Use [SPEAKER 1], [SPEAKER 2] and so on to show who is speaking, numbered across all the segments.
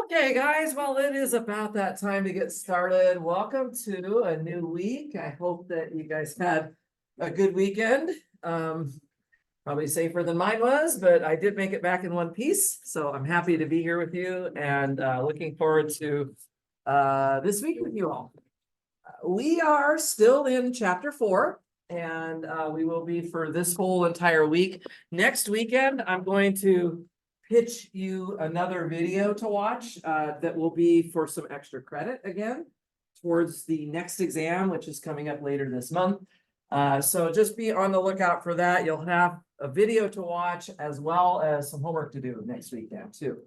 [SPEAKER 1] Okay, guys, well, it is about that time to get started. Welcome to a new week. I hope that you guys had a good weekend. Probably safer than mine was, but I did make it back in one piece. So I'm happy to be here with you and looking forward to this week with you all. We are still in chapter 4, and we will be for this whole entire week. Next weekend, I'm going to pitch you another video to watch that will be for some extra credit again towards the next exam, which is coming up later this month. So just be on the lookout for that. You'll have a video to watch as well as some homework to do next weekend too.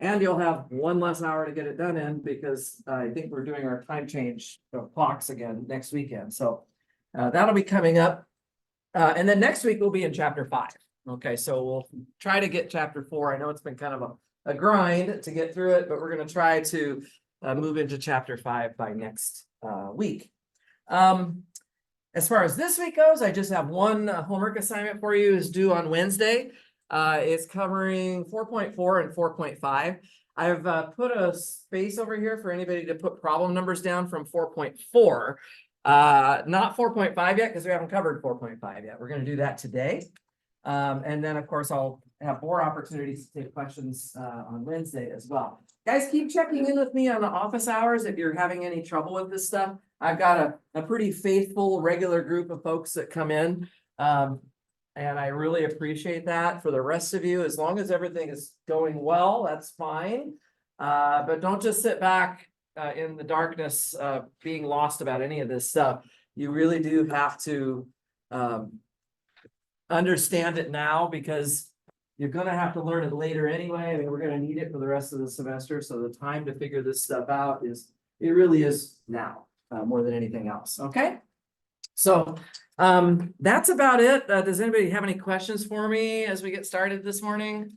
[SPEAKER 1] And you'll have one less hour to get it done in because I think we're doing our time change clocks again next weekend. So that'll be coming up. And then next week we'll be in chapter 5. Okay, so we'll try to get chapter 4. I know it's been kind of a grind to get through it, but we're going to try to move into chapter 5 by next week. As far as this week goes, I just have one homework assignment for you. Is due on Wednesday. It's covering 4.4 and 4.5. I've put a space over here for anybody to put problem numbers down from 4.4. Not 4.5 yet because we haven't covered 4.5 yet. We're going to do that today. And then, of course, I'll have more opportunities to take questions on Wednesday as well. Guys, keep checking in with me on the office hours if you're having any trouble with this stuff. I've got a pretty faithful, regular group of folks that come in. And I really appreciate that. For the rest of you, as long as everything is going well, that's fine. But don't just sit back in the darkness being lost about any of this stuff. You really do have to understand it now because you're going to have to learn it later anyway. I mean, we're going to need it for the rest of the semester. So the time to figure this stuff out it really is now more than anything else. Okay. So that's about it. Does anybody have any questions for me as we get started this morning?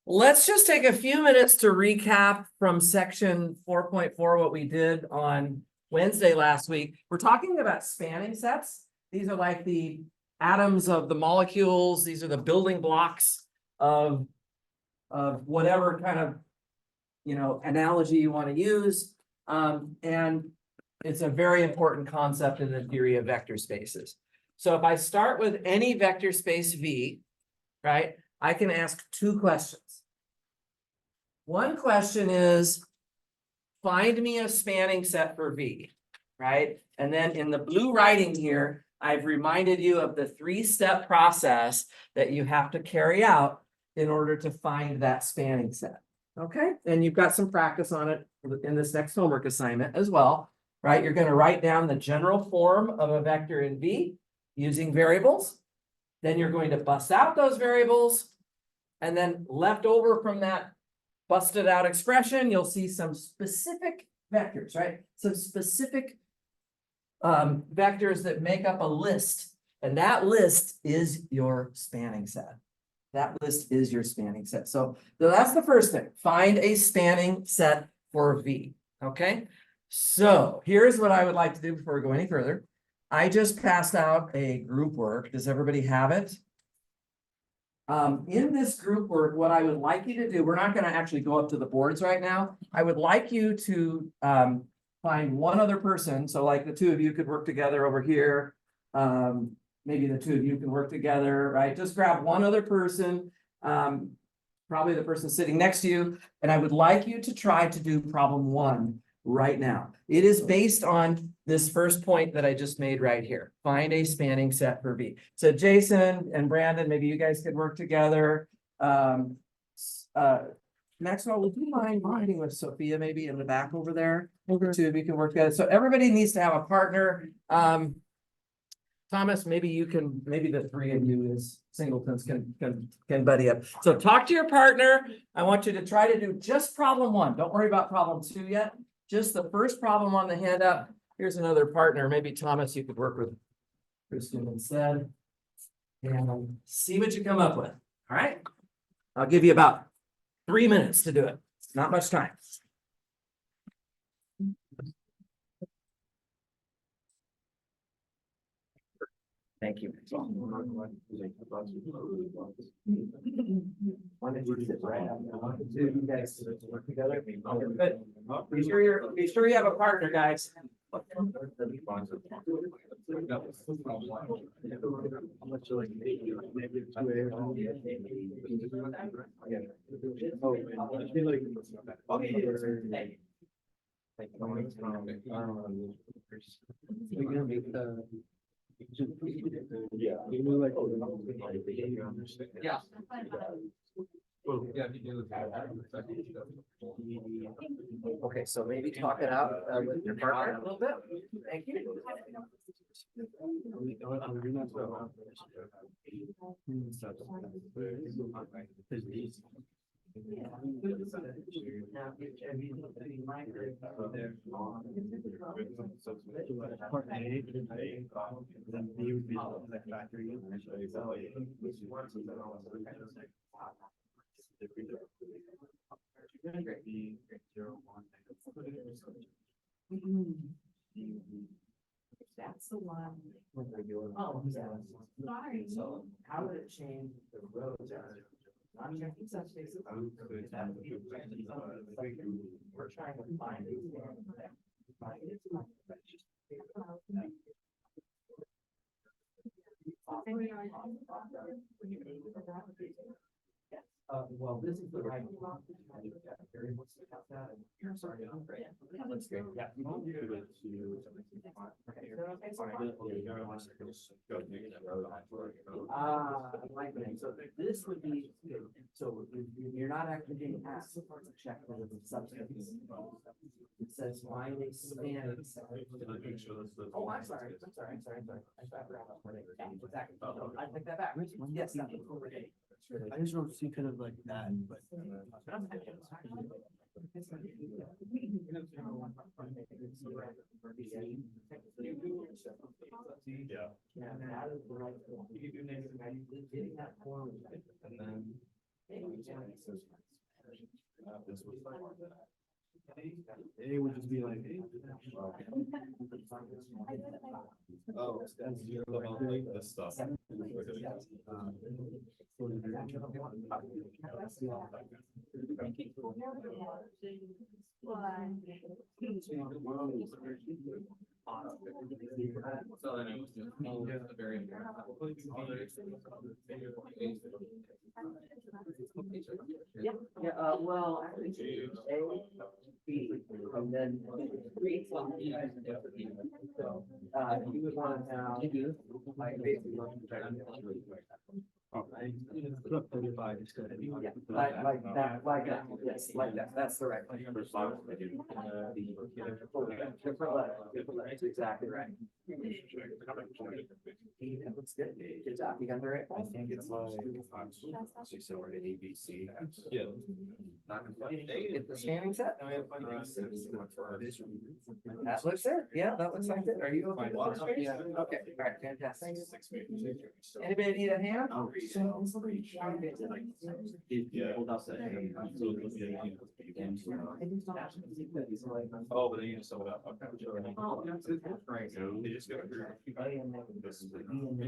[SPEAKER 1] Let's just take a few minutes to recap from section 4.4, what we did on Wednesday last week. We're talking about spanning sets. These are like the atoms of the molecules. These are the building blocks of whatever kind of, analogy you want to use. And it's a very important concept in the theory of vector spaces. So if I start with any vector space V, right, I can ask 2 questions. One question is, find me a spanning set for V, right? And then in the blue writing here, I've reminded you of the 3-step process that you have to carry out in order to find that spanning set. Okay, and you've got some practice on it in this next homework assignment as well, right? You're going to write down the general form of a vector in V using variables. Then you're going to bust out those variables. And then left over from that busted out expression, you'll see some specific vectors, right? Some specific vectors that make up a list. And that list is your spanning set. That list is your spanning set. So that's the first thing. Find a spanning set for V. Okay. So here's what I would like to do before we go any further. I just passed out a group work. Does everybody have it? In this group work, what I would like you to do, we're not going to actually go up to the boards right now. I would like you to find one other person. So like the 2 of you could work together over here. Maybe the 2 of you can work together, right? Just grab one other person, probably the person sitting next to you. And I would like you to try to do problem 1 right now. It is based on this first point that I just made right here. Find a spanning set for V. So Jason and Brandon, maybe you guys could work together. Maxwell, would you mind writing with Sophia maybe in the back over there? Okay. 2 of you can work together. So everybody needs to have a partner. Thomas, maybe the 3 of you as singletons can buddy up. So talk to your partner. I want you to try to do just problem 1. Don't worry about problem 2 yet. Just the first problem on the handout. Here's another partner. Maybe Thomas, you could work with Kristen instead. And see what you come up with. All right. I'll give you about 3 minutes to do it. Not much time.
[SPEAKER 2] Thank you. Why don't you sit right up? You guys work together. Good. Be sure you have a partner, guys. Yeah. Okay, so maybe talk it out with your partner a little bit. Thank you.
[SPEAKER 3] That's the one.
[SPEAKER 2] Oh, sorry. So how would it change the roads? I'm checking such cases. We're trying to find it. Well, this is the right. Sorry. That's great. Yeah. Like that. So this would be, so you're not actually being asked to check whether the substance. It says why they span. Oh, I'm sorry. I take that back. Yes.
[SPEAKER 4] I just don't see kind of like that, but.
[SPEAKER 2] Yeah.
[SPEAKER 4] It would just be like.
[SPEAKER 5] Oh, that's the stuff.
[SPEAKER 2] Yeah, well, actually, A, B, and then. You would want to have. Like, basically. Yeah, like that, yes, like that, that's the right. Different letters, exactly right. That looks good, good job, you got the right.
[SPEAKER 5] I think it's like. She said we're at ABC. Yeah.
[SPEAKER 2] Get the scanning set. That looks there, yeah, that looks like it, are you okay with this? Okay, all right, fantastic. Anybody need a hand?
[SPEAKER 5] Oh, but they use some of that. Right, so they just go through.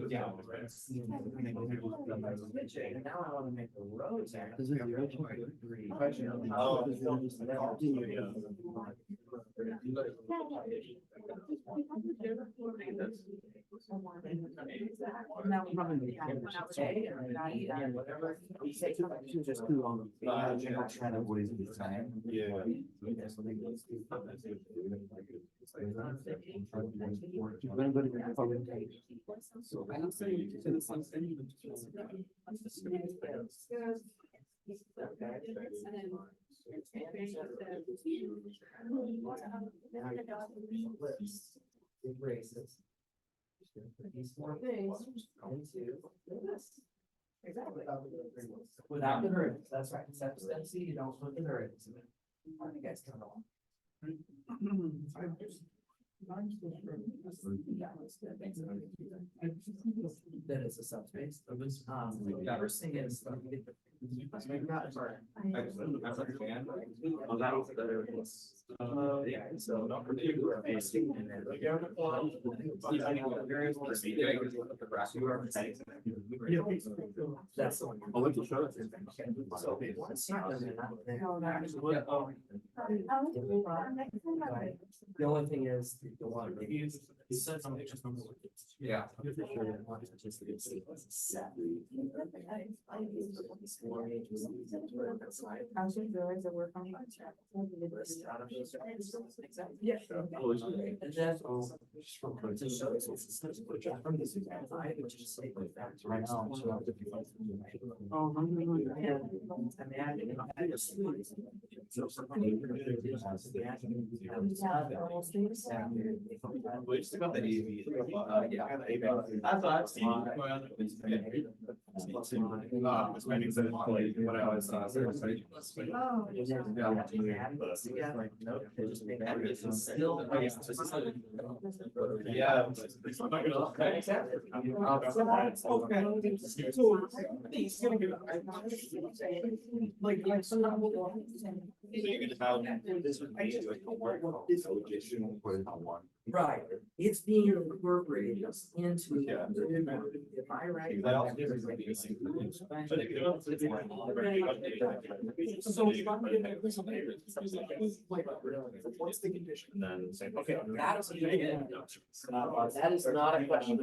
[SPEAKER 2] Yeah. And now I wanna make the roads there.
[SPEAKER 4] This is the original.
[SPEAKER 5] Oh.
[SPEAKER 3] Now,
[SPEAKER 4] She was just too long.
[SPEAKER 5] Kind of ways of time. Yeah. So I don't say.
[SPEAKER 2] Erases. These four things into this. Exactly. Without the derivatives, that's right. Step C, you don't put the derivatives in it. How do you guys come along? That is a subspace. First thing is, Oh, that was better. Yeah, so. That's the one.
[SPEAKER 4] I'll let you show it.
[SPEAKER 2] So, it's not gonna be the only thing is the water.
[SPEAKER 5] Yeah. We just got the AV. Yeah.
[SPEAKER 2] I thought.
[SPEAKER 5] It's maybe instead of like what I always saw. Yeah. I'm not gonna.
[SPEAKER 2] Right, it's being incorporated into.
[SPEAKER 5] Yeah.
[SPEAKER 2] If I write.
[SPEAKER 5] What's the condition? And then say, okay.
[SPEAKER 2] That is not a question.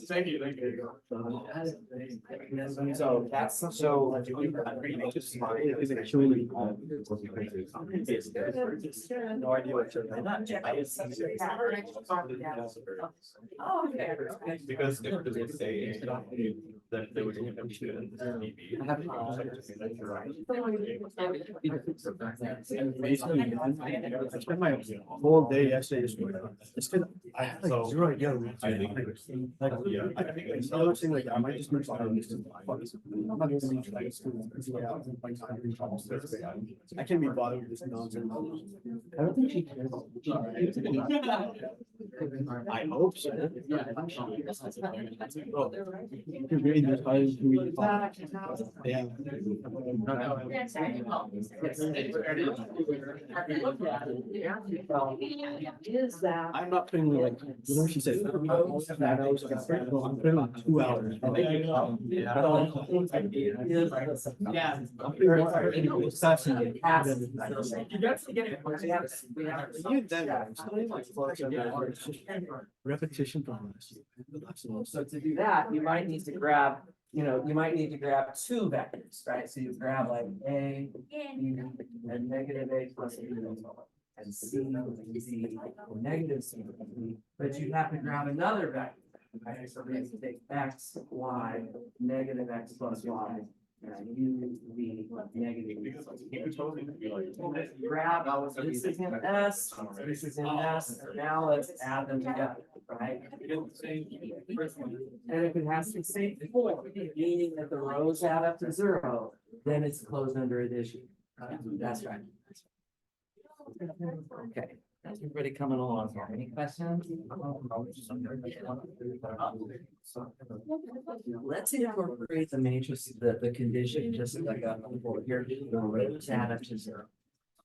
[SPEAKER 5] Thank you, thank you.
[SPEAKER 2] So that's, so.
[SPEAKER 4] Is it truly? No idea what
[SPEAKER 2] Oh, okay.
[SPEAKER 5] Because if they say that they would give them to maybe.
[SPEAKER 4] I spent my whole day yesterday just. It's good. I had like zero idea.
[SPEAKER 5] I think.
[SPEAKER 4] Like,
[SPEAKER 5] Yeah.
[SPEAKER 4] I think it's another thing, like, I might just move on. I'm not gonna leave like school. I can't be bothered with this nonsense. I don't think she cares. I hope so. You're very inspired to read. Yeah.
[SPEAKER 2] Is that?
[SPEAKER 4] I'm not putting like, you know, she said. I'm putting like 2 hours.
[SPEAKER 2] Yeah.
[SPEAKER 4] It's fascinating.
[SPEAKER 2] You got to get it.
[SPEAKER 4] Even then, I'm still like 7 hours. It's just repetition from last year.
[SPEAKER 2] So to do that, you might need to grab, you might need to grab two vectors, right? So you grab like A, B, and negative A plus B. And C, Z, or negative C, but you have to grab another vector. Right, so we have to take X, Y, negative X plus Y. And U, V, negative. Grab, this is in S, this is in S, and now let's add them together, right? And if it has the same form, meaning that the rows add up to 0, then it's closed under addition. That's right. Okay, everybody coming along here, any questions? Let's incorporate the matrix, the condition, just like a here, the rows add up to 0.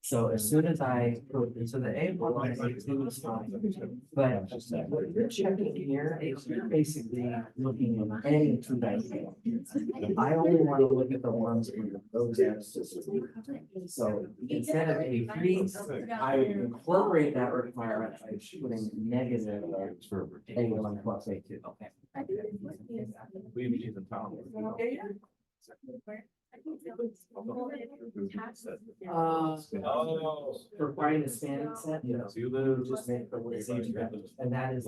[SPEAKER 2] So as soon as I, so the A1 and A2 is fine, but what you're checking here is you're basically looking at any two dimensional. I only want to look at the ones where those are. So instead of A3, I would incorporate that requirement by putting negative A1 plus A2. Okay.
[SPEAKER 5] We have used in town.
[SPEAKER 2] For finding the spanning set, you just make the word and that is.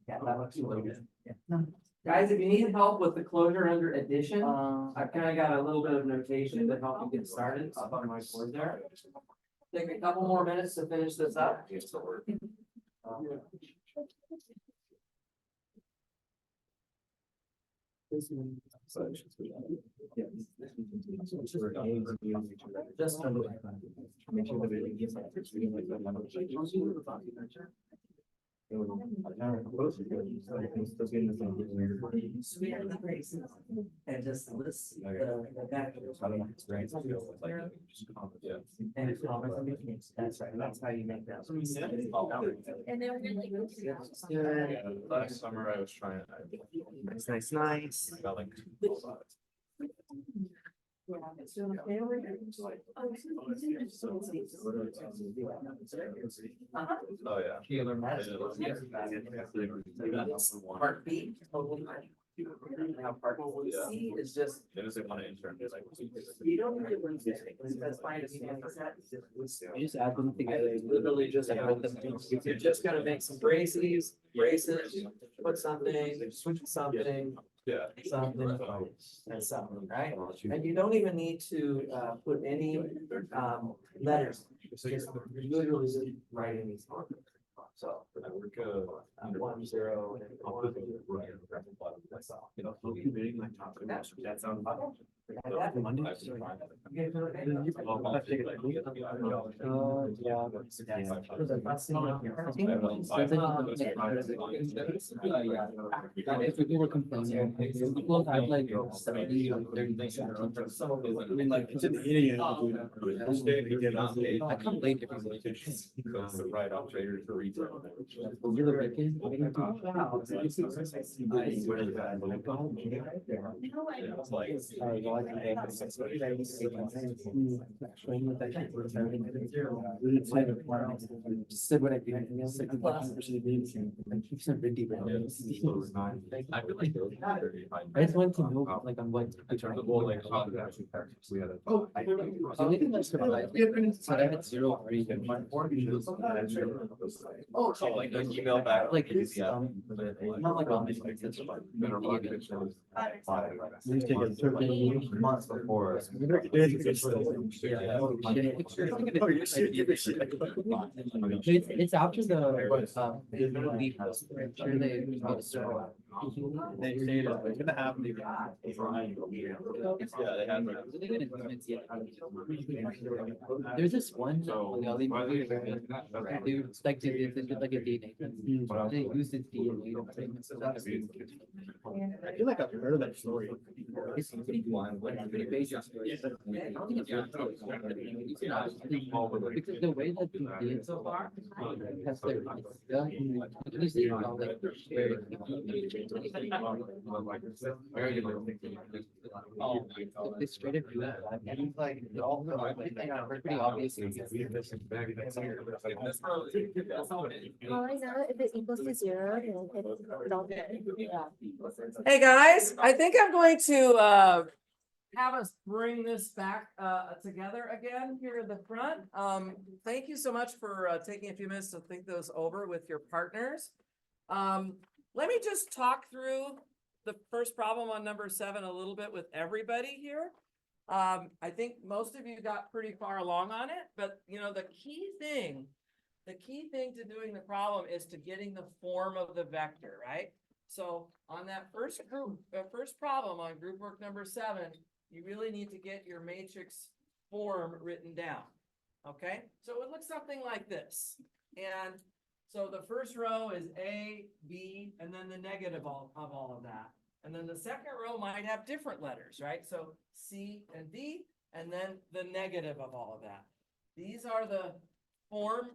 [SPEAKER 2] Yeah, that looks really good. Yeah. Guys, if you need help with the closure under addition, I've kind of got a little bit of notation to help you get started up on my board there. Take a couple more minutes to finish this up. Just Smear the braces and just list the vectors.
[SPEAKER 5] Yeah.
[SPEAKER 2] And that's right, that's how you make that.
[SPEAKER 3] And they're really good.
[SPEAKER 5] Yeah, last summer I was trying.
[SPEAKER 2] Nice.
[SPEAKER 5] I got like. Oh, yeah.
[SPEAKER 2] Part B, totally. Now part C is just,
[SPEAKER 5] They just want to intern, they're like.
[SPEAKER 2] you don't need to learn this, because my understanding is that
[SPEAKER 4] You just add them together.
[SPEAKER 2] I literally just add them. You're just gonna make some braces, put something, switch something,
[SPEAKER 5] Yeah.
[SPEAKER 2] something, and something, right? And you don't even need to put any letters, just literally just writing these. So.
[SPEAKER 5] Good.
[SPEAKER 2] 1, 0, and
[SPEAKER 5] I'll put them right in the graphic bottom, that's all. You know,
[SPEAKER 4] I'll keep reading my top.
[SPEAKER 5] that sounds.
[SPEAKER 4] Monday?
[SPEAKER 5] Yeah.
[SPEAKER 4] Yeah. If people were complaining, people have like 70 or 30.
[SPEAKER 2] So,
[SPEAKER 4] I mean, like, it's an idiot. I come late if you
[SPEAKER 5] Right operators for retail.
[SPEAKER 4] You're the wicked.
[SPEAKER 5] It's like.
[SPEAKER 4] Said what I did. I just wanted to know, like, on what.
[SPEAKER 5] In terms of, well, like, how the actual characters, we had a.
[SPEAKER 4] Oh, so they can like survive. So I had 0 or even.
[SPEAKER 5] Oh, like an email back.
[SPEAKER 4] Like, it's,
[SPEAKER 5] Yeah.
[SPEAKER 4] not like all these like this.
[SPEAKER 5] Months before.
[SPEAKER 4] It's after the, leave house, I'm sure they made a server.
[SPEAKER 5] They say it's gonna happen. Yeah, they have.
[SPEAKER 4] There's this one, Bengali movie where they would like to, they did like a DNA. They used its DNA to bring.
[SPEAKER 5] I feel like I've heard of that story.
[SPEAKER 4] It's pretty wild, like, it's pretty basic story. I don't think it's because the way that they did so far has their, it's done, at least they all like very. They straight up do that, and it's like, it all, pretty obvious.
[SPEAKER 3] Well, I know if it equals to 0, then it all good. Yeah.
[SPEAKER 1] Hey, guys, I think I'm going to have us bring this back together again here in the front. Thank you so much for taking a few minutes to think those over with your partners. Let me just talk through the first problem on number 7 a little bit with everybody here. I think most of you got pretty far along on it, but you know, the key thing to doing the problem is to getting the form of the vector, right? So on that first problem on group work number 7, you really need to get your matrix form written down. Okay, so it looks something like this. And so the first row is A, B, and then the negative of all of that. And then the second row might have different letters, right? So C and D, and then the negative of all of that. These are the form.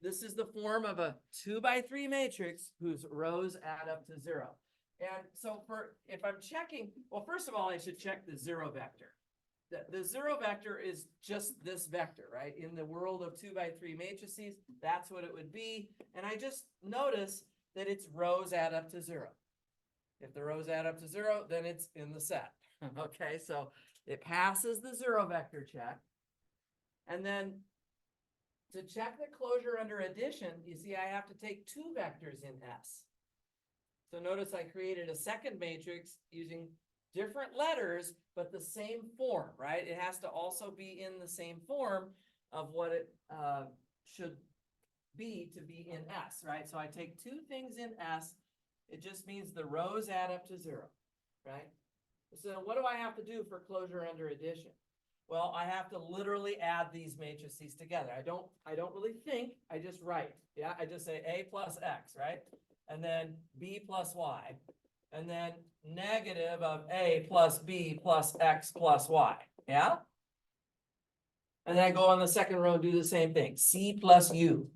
[SPEAKER 1] This is the form of a 2x3 matrix whose rows add up to 0. And so if I'm checking, well, first of all, I should check the 0 vector. The 0 vector is just this vector, right? In the world of 2x3 matrices, that's what it would be. And I just notice that its rows add up to 0. If the rows add up to 0, then it's in the set. Okay, so it passes the 0 vector check. And then to check the closure under addition, you see I have to take 2 vectors in S. So notice I created a second matrix using different letters, but the same form, right? It has to also be in the same form of what it should be to be in S, right? So I take 2 things in S. It just means the rows add up to 0, right? So what do I have to do for closure under addition? Well, I have to literally add these matrices together. I don't really think, I just write. Yeah, I just say A plus X, right? And then B plus Y. And then negative of A plus B plus X plus Y, yeah? And then I go on the second row and do the same thing, C plus U,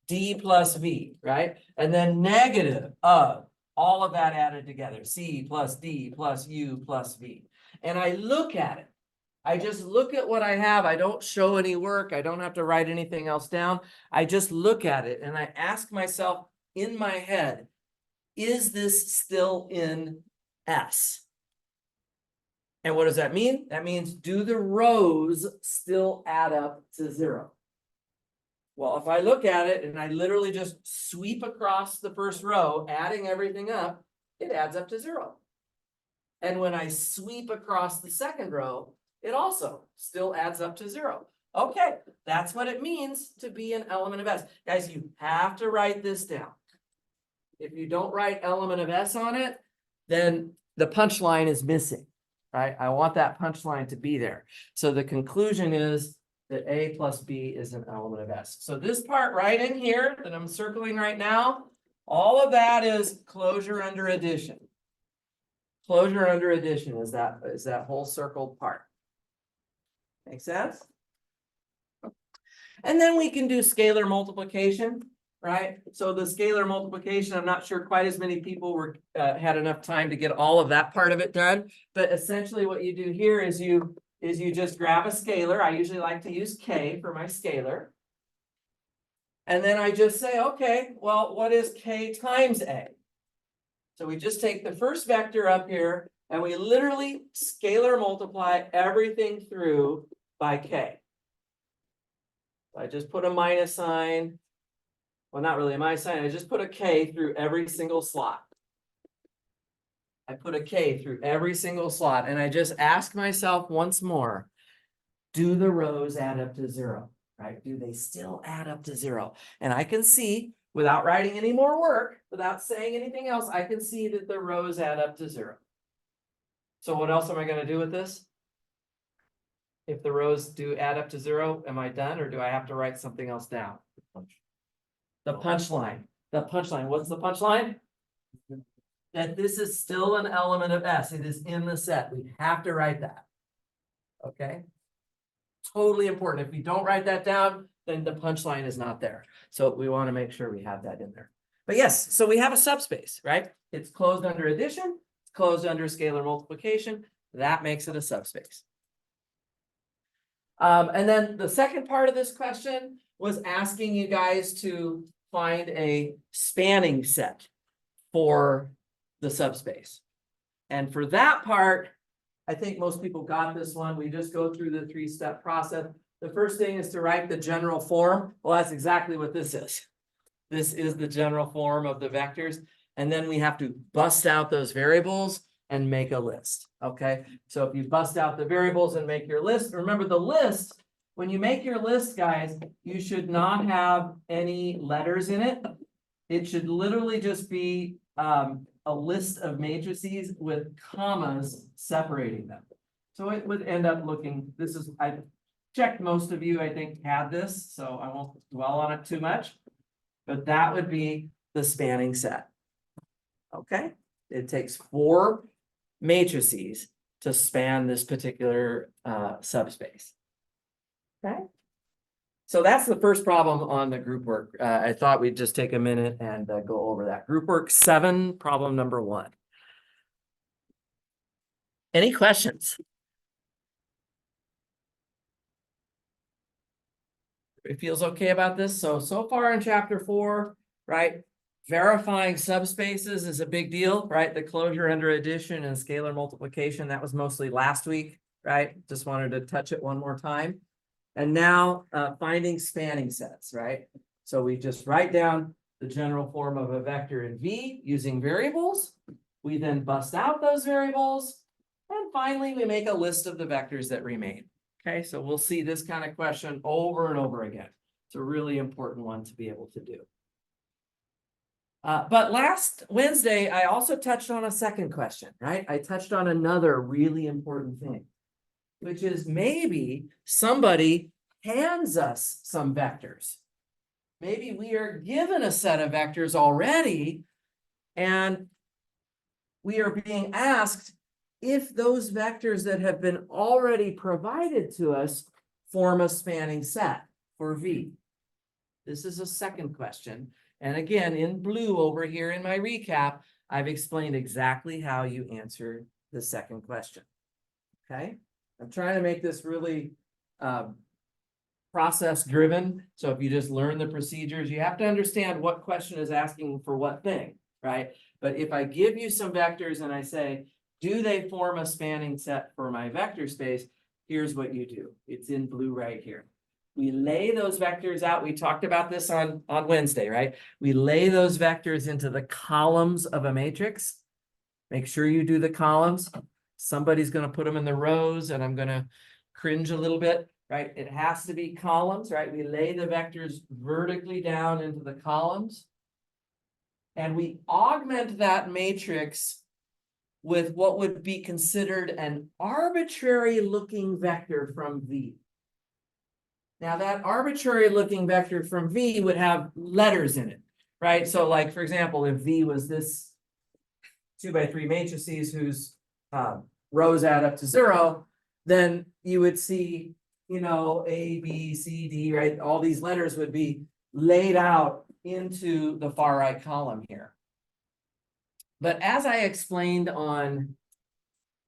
[SPEAKER 1] D plus V, right? And then negative of all of that added together, C plus D plus U plus V. And I look at it. I just look at what I have. I don't show any work. I don't have to write anything else down. I just look at it and I ask myself in my head, is this still in S? And what does that mean? That means, do the rows still add up to 0? Well, if I look at it and I literally just sweep across the first row, adding everything up, it adds up to 0. And when I sweep across the second row, it also still adds up to 0. Okay, that's what it means to be an element of S. Guys, you have to write this down. If you don't write element of S on it, then the punchline is missing, right? I want that punchline to be there. So the conclusion is that A plus B is an element of S. So this part right in here that I'm circling right now, all of that is closure under addition. Closure under addition is that whole circled part. Make sense? And then we can do scalar multiplication, right? So the scalar multiplication, I'm not sure quite as many people were had enough time to get all of that part of it done. But essentially what you do here is you just grab a scalar. I usually like to use K for my scalar. And then I just say, okay, well, what is K times A? So we just take the first vector up here and we literally scalar multiply everything through by K. I just put a minus sign. Well, not really a minus sign. I just put a K through every single slot. I put a K through every single slot. And I just ask myself once more, do the rows add up to 0? Right? Do they still add up to 0? And I can see, without writing any more work, without saying anything else, I can see that the rows add up to 0. So what else am I going to do with this? If the rows do add up to 0, am I done, or do I have to write something else down? The punchline. The punchline. What's the punchline? That this is still an element of S. It is in the set. We have to write that. Okay? Totally important. If we don't write that down, then the punchline is not there. So we want to make sure we have that in there. But yes, so we have a subspace, right? It's closed under addition. It's closed under scalar multiplication. That makes it a subspace. And then the second part of this question was asking you guys to find a spanning set for the subspace. And for that part, I think most people got this one. We just go through the 3-step process. The first thing is to write the general form. Well, that's exactly what this is. This is the general form of the vectors. And then we have to bust out those variables and make a list. Okay, so if you bust out the variables and make your list, remember the list, when you make your list, guys, you should not have any letters in it. It should literally just be a list of matrices with commas separating them. So it would end up looking, this is, I checked most of you, I think, had this, so I won't dwell on it too much. But that would be the spanning set. Okay, it takes 4 matrices to span this particular subspace. Okay, so that's the first problem on the group work. I thought we'd just take a minute and go over that. Group work 7, problem number 1. Any questions? It feels okay about this. So far in chapter 4, right? Verifying subspaces is a big deal, right? The closure under addition and scalar multiplication, that was mostly last week, right? Just wanted to touch it one more time. And now finding spanning sets, right? So we just write down the general form of a vector in V using variables. We then bust out those variables. And finally, we make a list of the vectors that remain. Okay, so we'll see this kind of question over and over again. It's a really important one to be able to do. But last Wednesday, I also touched on a second question, right? I touched on another really important thing. which is maybe somebody hands us some vectors. Maybe we are given a set of vectors already, and we are being asked if those vectors that have been already provided to us form a spanning set for V. This is a second question. And again, in blue over here in my recap, I've explained exactly how you answer the second question. Okay, I'm trying to make this really process driven. So if you just learn the procedures, you have to understand what question is asking for what thing, right? But if I give you some vectors and I say, do they form a spanning set for my vector space? Here's what you do. It's in blue right here. We lay those vectors out. We talked about this on Wednesday, right? We lay those vectors into the columns of a matrix. Make sure you do the columns. Somebody's going to put them in the rows, and I'm going to cringe a little bit, right? It has to be columns, right? We lay the vectors vertically down into the columns. And we augment that matrix with what would be considered an arbitrary looking vector from V. Now that arbitrary looking vector from V would have letters in it, right? So like, for example, if V was this 2x3 matrices whose rows add up to 0, then you would see, you know, A, B, C, D, right? All these letters would be laid out into the far right column here. But as I explained on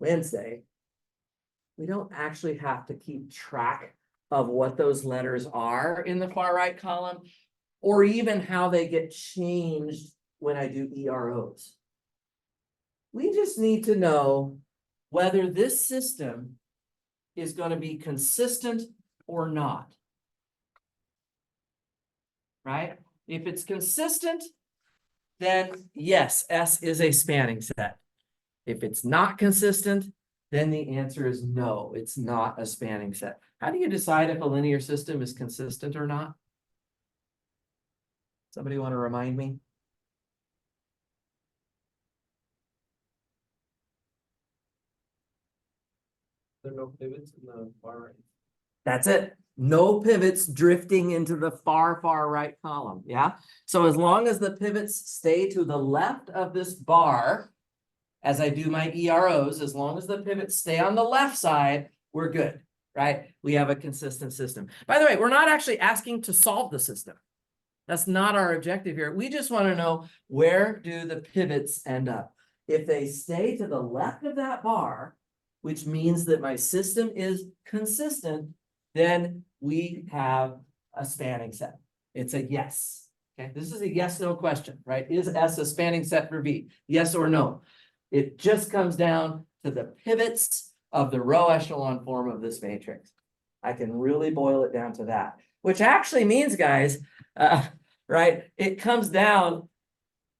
[SPEAKER 1] Wednesday, we don't actually have to keep track of what those letters are in the far right column, or even how they get changed when I do EROs. We just need to know whether this system is going to be consistent or not. Right? If it's consistent, then yes, S is a spanning set. If it's not consistent, then the answer is no, it's not a spanning set. How do you decide if a linear system is consistent or not? Somebody want to remind me?
[SPEAKER 5] There are no pivots in the far right.
[SPEAKER 1] That's it. No pivots drifting into the far right column. Yeah. So as long as the pivots stay to the left of this bar, as I do my EROs, as long as the pivots stay on the left side, we're good, right? We have a consistent system. By the way, we're not actually asking to solve the system. That's not our objective here. We just want to know, where do the pivots end up? If they stay to the left of that bar, which means that my system is consistent, then we have a spanning set. It's a yes. Okay, this is a yes/no question, right? Is S a spanning set for V? Yes or no? It just comes down to the pivots of the row echelon form of this matrix. I can really boil it down to that, which actually means, guys, right? It comes down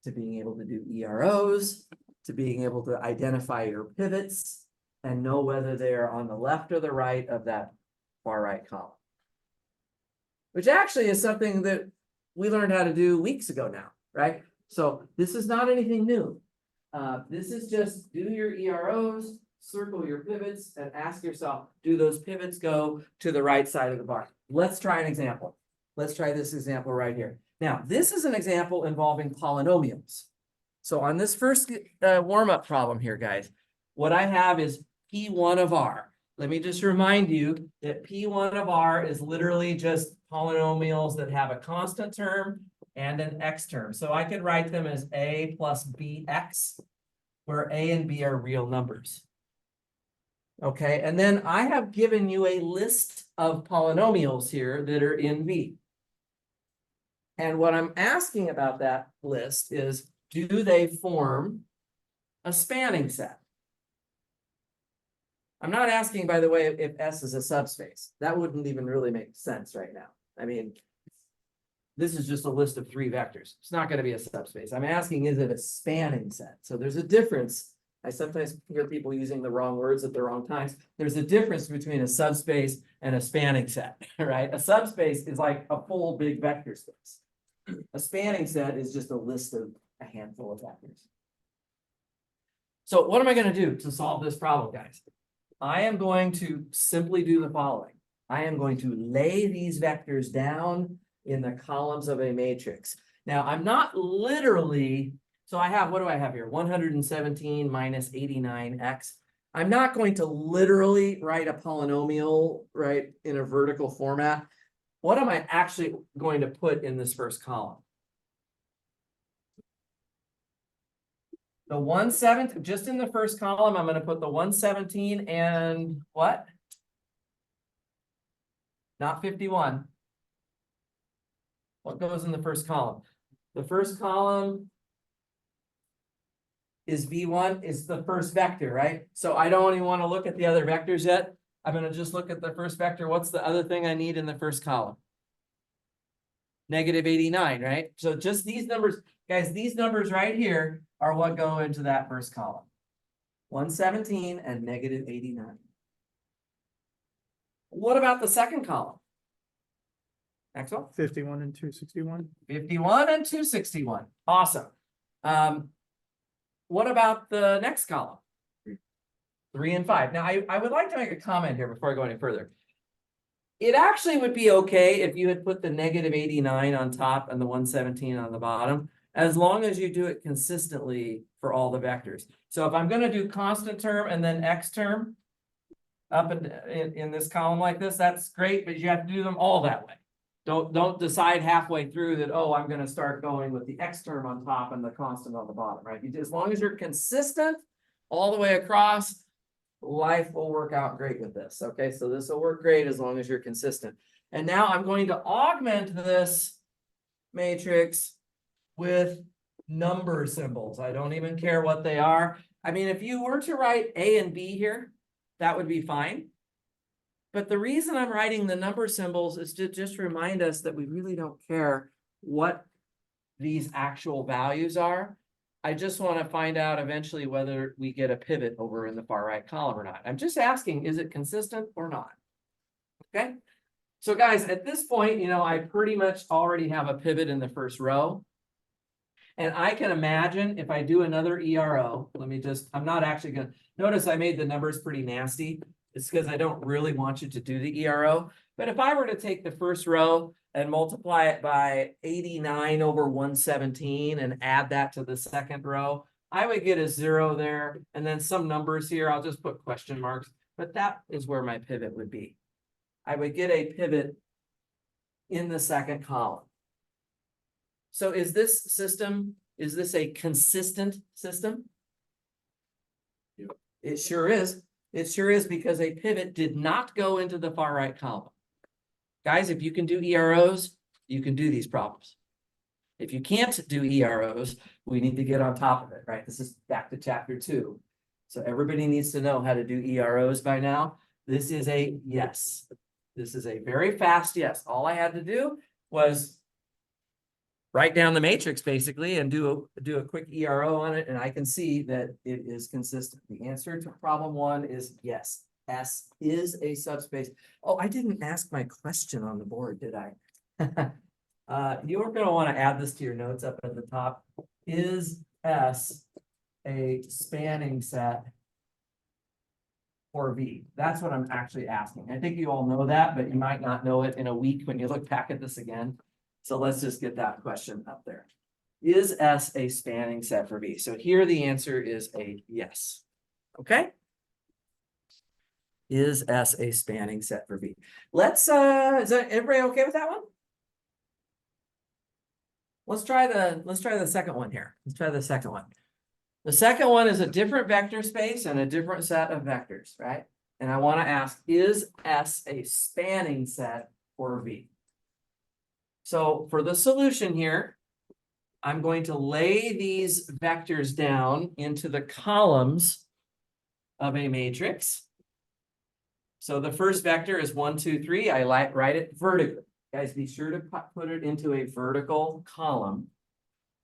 [SPEAKER 1] to being able to do EROs, to being able to identify your pivots and know whether they are on the left or the right of that far right column. Which actually is something that we learned how to do weeks ago now, right? So this is not anything new. This is just do your EROs, circle your pivots, and ask yourself, do those pivots go to the right side of the bar? Let's try an example. Let's try this example right here. Now, this is an example involving polynomials. So on this first warm-up problem here, guys, what I have is P1 of R. Let me just remind you that P1 of R is literally just polynomials that have a constant term and an x term. So I could write them as A plus BX, where A and B are real numbers. Okay, and then I have given you a list of polynomials here that are in V. And what I'm asking about that list is, do they form a spanning set? I'm not asking, by the way, if S is a subspace. That wouldn't even really make sense right now. I mean, this is just a list of 3 vectors. It's not going to be a subspace. I'm asking, is it a spanning set? So there's a difference. I sometimes hear people using the wrong words at the wrong times. There's a difference between a subspace and a spanning set, right? A subspace is like a full big vector space. A spanning set is just a list of a handful of vectors. So what am I going to do to solve this problem, guys?
[SPEAKER 2] I am going to simply do the following. I am going to lay these vectors down in the columns of a matrix. Now, I'm not literally, so I have, what do I have here? 117 minus 89x. I'm not going to literally write a polynomial, right, in a vertical format. What am I actually going to put in this first column? The 117, just in the first column, I'm going to put the 117 and what? Not 51. What goes in the first column? The first column is V1, is the first vector, right? So I don't even want to look at the other vectors yet. I'm going to just look at the first vector. What's the other thing I need in the first column? Negative 89, right? So just these numbers, guys, these numbers right here are what go into that first column. 117 and negative 89. What about the second column? Maxwell?
[SPEAKER 6] 51 and 261.
[SPEAKER 2] 51 and 261. Awesome. What about the next column? 3 and 5. Now, I would like to make a comment here before I go any further. It actually would be okay if you had put the negative 89 on top and the 117 on the bottom, as long as you do it consistently for all the vectors. So if I'm going to do constant term and then x term up in this column like this, that's great, but you have to do them all that way. Don't decide halfway through that, oh, I'm going to start going with the x term on top and the constant on the bottom, right? As long as you're consistent all the way across, life will work out great with this. Okay, so this will work great as long as you're consistent. And now I'm going to augment this matrix with number symbols. I don't even care what they are. I mean, if you were to write A and B here, that would be fine. But the reason I'm writing the number symbols is to just remind us that we really don't care what these actual values are. I just want to find out eventually whether we get a pivot over in the far right column or not. I'm just asking, is it consistent or not? Okay. So guys, at this point, you know, I pretty much already have a pivot in the first row. And I can imagine if I do another ERO, I'm not actually going to, notice I made the numbers pretty nasty. It's because I don't really want you to do the ERO. But if I were to take the first row and multiply it by 89 over 117 and add that to the second row, I would get a 0 there. And then some numbers here, I'll just put question marks. But that is where my pivot would be. I would get a pivot in the second column. So is this a consistent system?
[SPEAKER 5] Yep.
[SPEAKER 2] It sure is. It sure is, because a pivot did not go into the far right column. Guys, if you can do EROs, you can do these problems. If you can't do EROs, we need to get on top of it, right? This is back to chapter 2. So everybody needs to know how to do EROs by now. This is a yes. This is a very fast yes. All I had to do was write down the matrix basically and do a quick ERO on it, and I can see that it is consistent. The answer to problem 1 is yes. S is a subspace. Oh, I didn't ask my question on the board, did I? You're going to want to add this to your notes up at the top. Is S a spanning set for V? That's what I'm actually asking. I think you all know that, but you might not know it in a week when you look back at this again. So let's just get that question up there. Is S a spanning set for V? So here the answer is a yes. Okay. Is S a spanning set for V? Let's, is everybody okay with that one? Let's try the second one here. Let's try the second one. The second one is a different vector space and a different set of vectors, right? And I want to ask, is S a spanning set for V? So for the solution here, I'm going to lay these vectors down into the columns of a matrix. So the first vector is 1, 2, 3. I write it vertically. Guys, be sure to put it into a vertical column.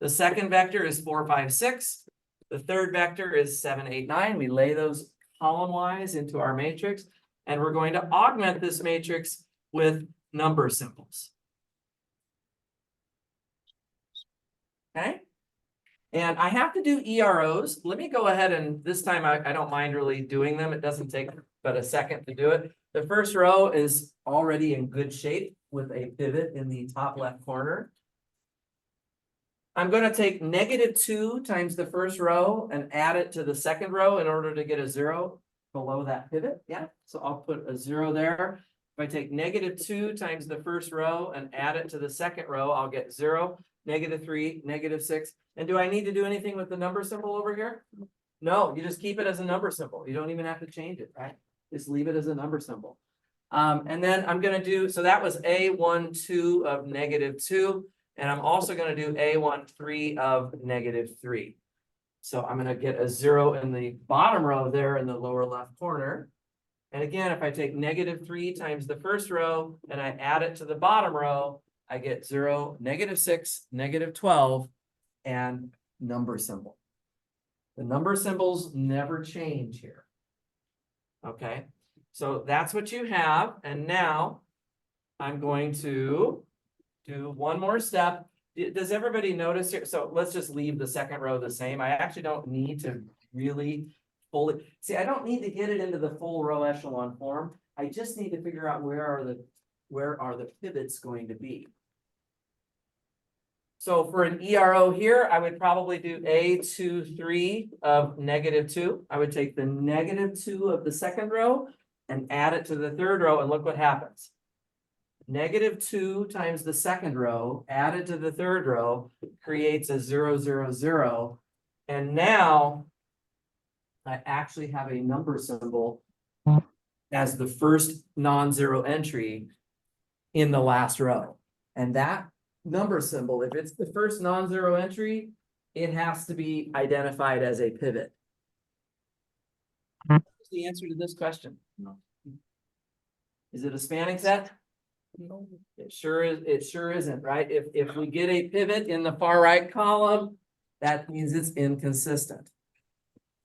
[SPEAKER 2] The second vector is 4, 5, 6. The third vector is 7, 8, 9. We lay those column-wise into our matrix, and we're going to augment this matrix with number symbols. Okay. And I have to do EROs. Let me go ahead and this time I don't mind really doing them. It doesn't take
[SPEAKER 1] but a second to do it. The first row is already in good shape with a pivot in the top left corner. I'm gonna take -2 times the first row and add it to the second row in order to get a 0 below that pivot, yeah, so I'll put a 0 there. If I take -2 times the first row and add it to the second row, I'll get 0, -3, -6. And do I need to do anything with the number symbol over here? No, you just keep it as a number symbol. You don't even have to change it, right? Just leave it as a number symbol. And then I'm gonna do, so that was A12 of -2, and I'm also gonna do A13 of -3. So I'm gonna get a 0 in the bottom row there in the lower left corner. And again, if I take -3 times the first row and I add it to the bottom row, I get 0, -6, -12, and number symbol. The number symbols never change here. Okay, so that's what you have, and now I'm going to do one more step. Does everybody notice here? So let's just leave the second row the same. I actually don't need to really fully, see, I don't need to get it into the full row echelon form. I just need to figure out where are the pivots going to be. So for an ERO here, I would probably do A23 of -2. I would take the -2 of the second row and add it to the third row, and look what happens. -2 times the second row added to the third row creates a 0, 0, 0. And now I actually have a number symbol as the first non-zero entry in the last row. And that number symbol, if it's the first non-zero entry, it has to be identified as a pivot. What's the answer to this question? No. Is it a spanning set? No. It sure is. It sure isn't, right? If we get a pivot in the far right column, that means it's inconsistent.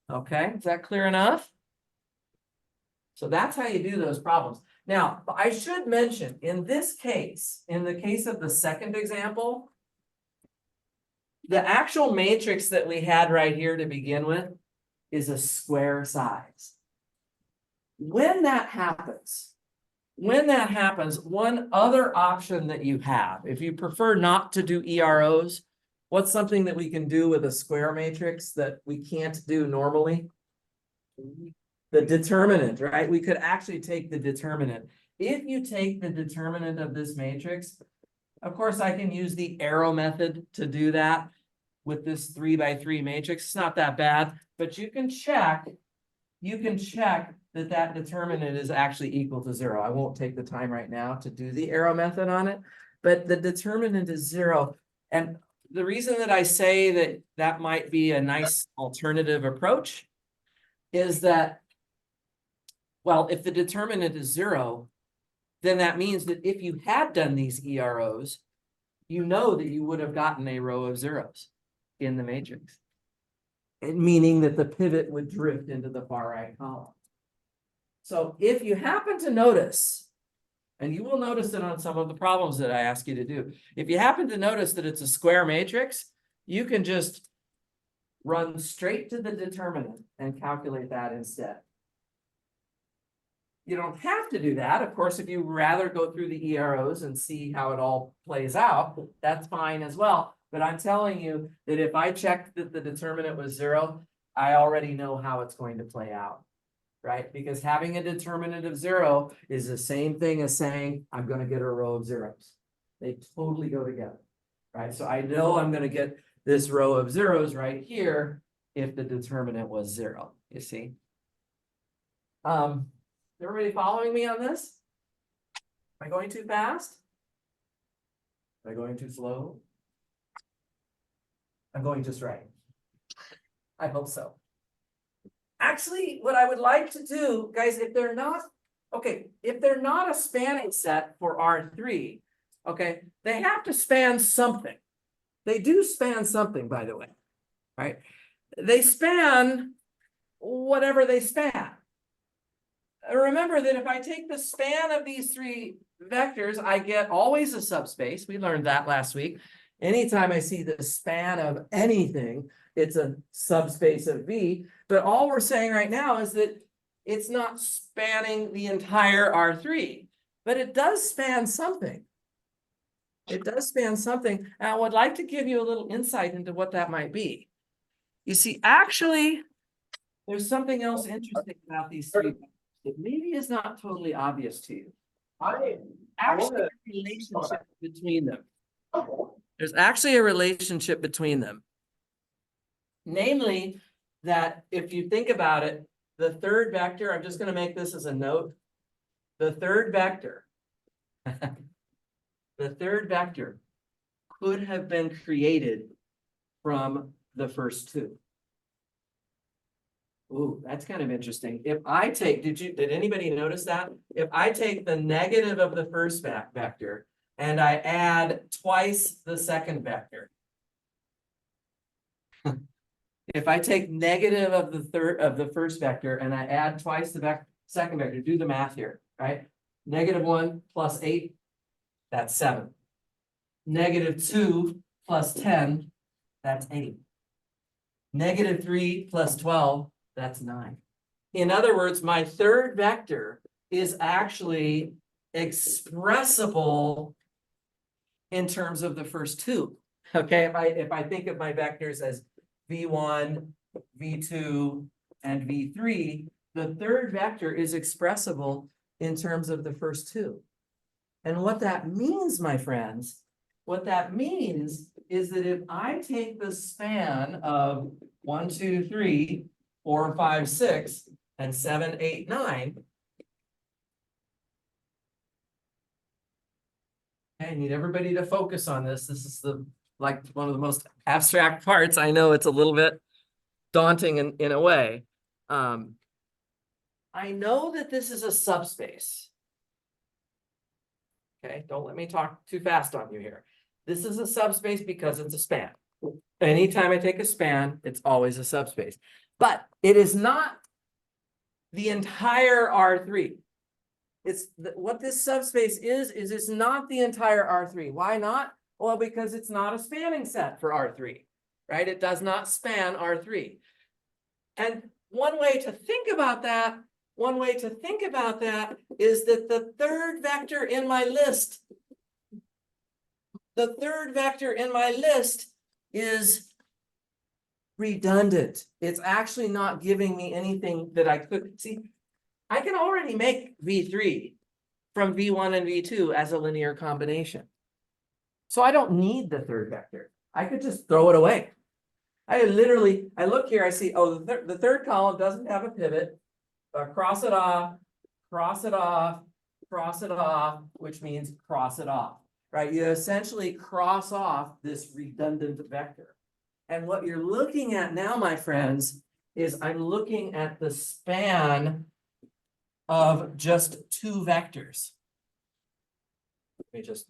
[SPEAKER 1] Okay, is that clear enough? So that's how you do those problems. Now, I should mention, in this case, in the case of the second example, the actual matrix that we had right here to begin with is a square size. When that happens, one other option that you have, if you prefer not to do EROs, what's something that we can do with a square matrix that we can't do normally? The determinant, right? We could actually take the determinant. If you take the determinant of this matrix, of course, I can use the arrow method to do that with this 3 by 3 matrix. It's not that bad, but you can check that that determinant is actually equal to 0. I won't take the time right now to do the arrow method on it, but the determinant is 0. And the reason that I say that that might be a nice alternative approach is that, well, if the determinant is 0, then that means that if you had done these EROs, you know that you would have gotten a row of zeros in the matrix. And meaning that the pivot would drift into the far right column. So if you happen to notice, and you will notice it on some of the problems that I ask you to do, if you happen to notice that it's a square matrix, you can just run straight to the determinant and calculate that instead. You don't have to do that. Of course, if you rather go through the EROs and see how it all plays out, that's fine as well. But I'm telling you that if I checked that the determinant was 0, I already know how it's going to play out, right? Because having a determinant of 0 is the same thing as saying, I'm going to get a row of zeros. They totally go together, right? So I know I'm going to get this row of zeros right here if the determinant was 0, you see? Everybody following me on this? Am I going too fast? Am I going too slow? I'm going just right. I hope so. Actually, what I would like to do, guys, if they're not a spanning set for R3, okay, they have to span something. They do span something, by the way, right? They span whatever they span. Remember that if I take the span of these 3 vectors, I get always a subspace. We learned that last week. Anytime I see the span of anything, it's a subspace of V. But all we're saying right now is that it's not spanning the entire R3, but it does span something. It does span something, and I would like to give you a little insight into what that might be. You see, actually, there's something else interesting about these three that maybe is not totally obvious to you. Actually, a relationship between them. There's actually a relationship between them. Namely, that if you think about it, the third vector, I'm just going to make this as a note. The third vector, the third vector could have been created from the first two. Ooh, that's kind of interesting. If I take, did anybody notice that? If I take the negative of the first vector and I add twice the second vector. If I take negative of the first vector and I add twice the second vector, do the math here, right? -1 plus 8, that's 7. -2 plus 10, that's 8. -3 plus 12, that's 9. In other words, my third vector is actually expressible in terms of the first two. Okay, if I think of my vectors as v1, v2, and v3, the third vector is expressible in terms of the first two. And what that means, my friends, what that means is that if I take the span of 1, 2, 3, 4, 5, 6, and 7, 8, 9. I need everybody to focus on this. This is like one of the most abstract parts. I know it's a little bit daunting in a way. I know that this is a subspace. Okay, don't let me talk too fast on you here. This is a subspace because it's a span. Anytime I take a span, it's always a subspace. But it is not the entire R3. It's what this subspace is it's not the entire R3. Why not? Well, because it's not a spanning set for R3, right? It does not span R3. And one way to think about that is that the third vector in my list, is redundant. It's actually not giving me anything that I could see. I can already make V3 from V1 and V2 as a linear combination. So I don't need the third vector. I could just throw it away. I look here, I see, oh, the third column doesn't have a pivot. Cross it off, cross it off, cross it off, which means cross it off, right? You essentially cross off this redundant vector. And what you're looking at now, my friends, is I'm looking at the span of just two vectors. Let me just,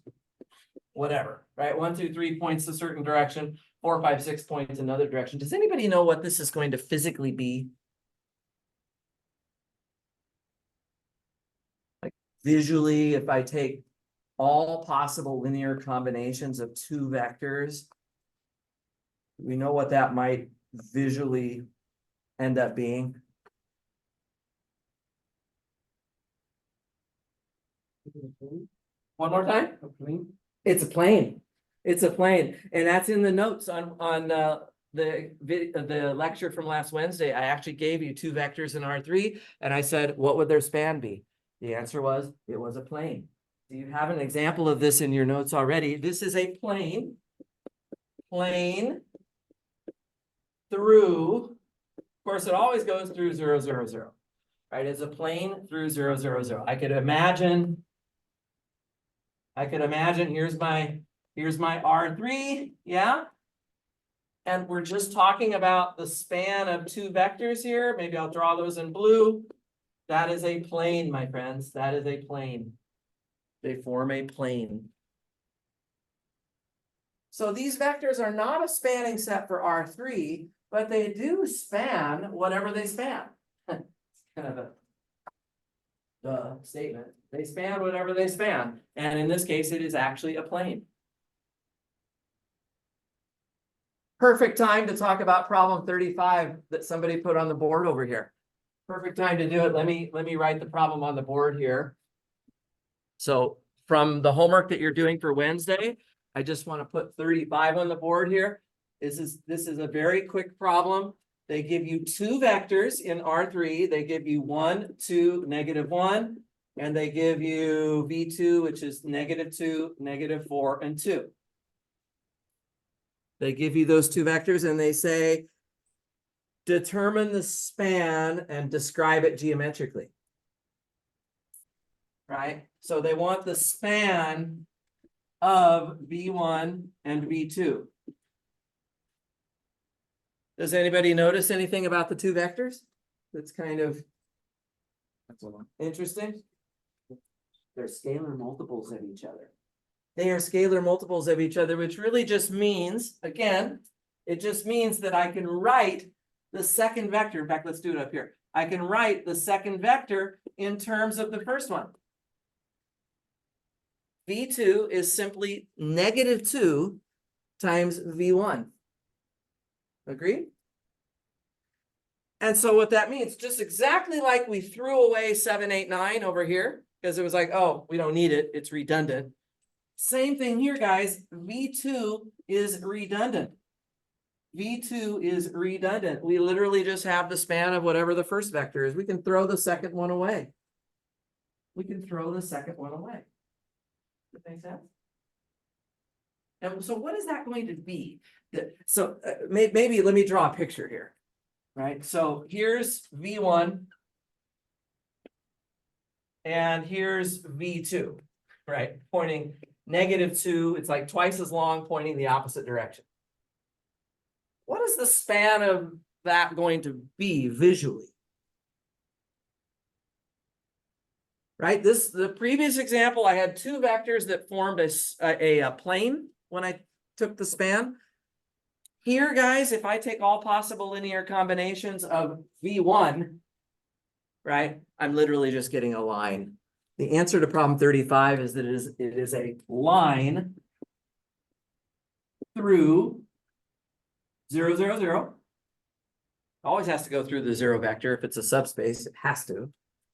[SPEAKER 1] whatever, right? 1, 2, 3 points a certain direction, 4, 5, 6 points another direction. Does anybody know what this is going to physically be? Like visually, if I take all possible linear combinations of two vectors, we know what that might visually end up being. One more time. It's a plane. It's a plane, and that's in the notes on the lecture from last Wednesday. I actually gave you two vectors in R3, and I said, what would their span be? The answer was, it was a plane. So you have an example of this in your notes already. This is a plane through, of course, it always goes through 0, 0, 0, right? It's a plane through 0, 0, 0. I could imagine here's my R3, yeah? And we're just talking about the span of two vectors here. Maybe I'll draw those in blue. That is a plane, my friends. That is a plane. They form a plane. So these vectors are not a spanning set for R3, but they do span whatever they span. Kind of a statement. They span whatever they span. And in this case, it is actually a plane. Perfect time to talk about problem 35 that somebody put on the board over here. Perfect time to do it. Let me write the problem on the board here. So from the homework that you're doing for Wednesday, I just want to put 35 on the board here. This is a very quick problem. They give you two vectors in R3. They give you 1, 2, -1, and they give you V2, which is -2, -4, and 2. They give you those two vectors and they say, determine the span and describe it geometrically. Right? So they want the span of V1 and V2. Does anybody notice anything about the two vectors? That's kind of interesting.
[SPEAKER 2] They're scalar multiples of each other.
[SPEAKER 1] They are scalar multiples of each other, which really just means, again, it just means that I can write the second vector. In fact, let's do it up here. I can write the second vector in terms of the first one. V2 is simply -2 times V1. Agree? And so what that means, just exactly like we threw away 7, 8, 9 over here, because it was like, oh, we don't need it, it's redundant. Same thing here, guys. V2 is redundant. V2 is redundant. We literally just have the span of whatever the first vector is. We can throw the second one away. We can throw the second one away. Does that make sense? And so what is that going to be? So maybe let me draw a picture here. Right? So here's V1. And here's V2, right? Pointing -2. It's like twice as long, pointing the opposite direction. What is the span of that going to be visually? Right? The previous example, I had two vectors that formed a plane when I took the span. Here, guys, if I take all possible linear combinations of V1, right, I'm literally just getting a line. The answer to problem 35 is that it is a line through 0, 0, 0. Always has to go through the zero vector. If it's a subspace, it has to.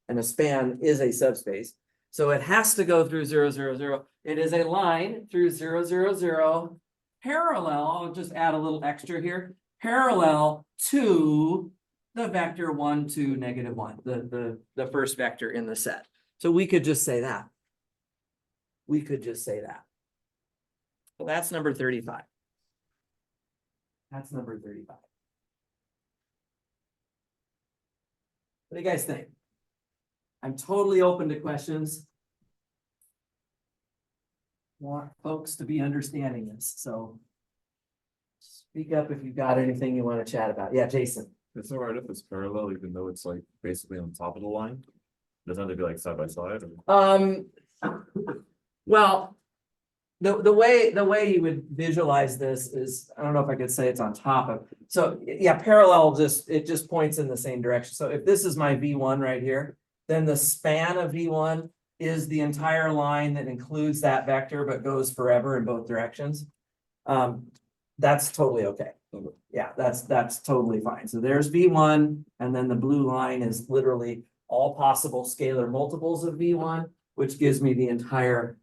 [SPEAKER 1] And a span is a subspace. So it has to go through 0, 0, 0. It is a line through 0, 0, 0. Parallel, I'll just add a little extra here, parallel to the vector 1, 2, -1, the first vector in the set. So we could just say that. We could just say that. So that's number 35. That's number 35. What do you guys think? I'm totally open to questions. Want folks to be understanding this, so speak up if you've got anything you want to chat about. Yeah, Jason.
[SPEAKER 5] It's all right if it's parallel, even though it's like basically on top of the line. Doesn't have to be like side by side.
[SPEAKER 1] Well, the way you would visualize this is, I don't know if I could say it's on top of. So yeah, parallel it just points in the same direction. So if this is my V1 right here, then the span of V1 is the entire line that includes that vector but goes forever in both directions. That's totally okay. Yeah, that's totally fine. So there's V1, and then the blue line is literally all possible scalar multiples of V1, which gives me the entire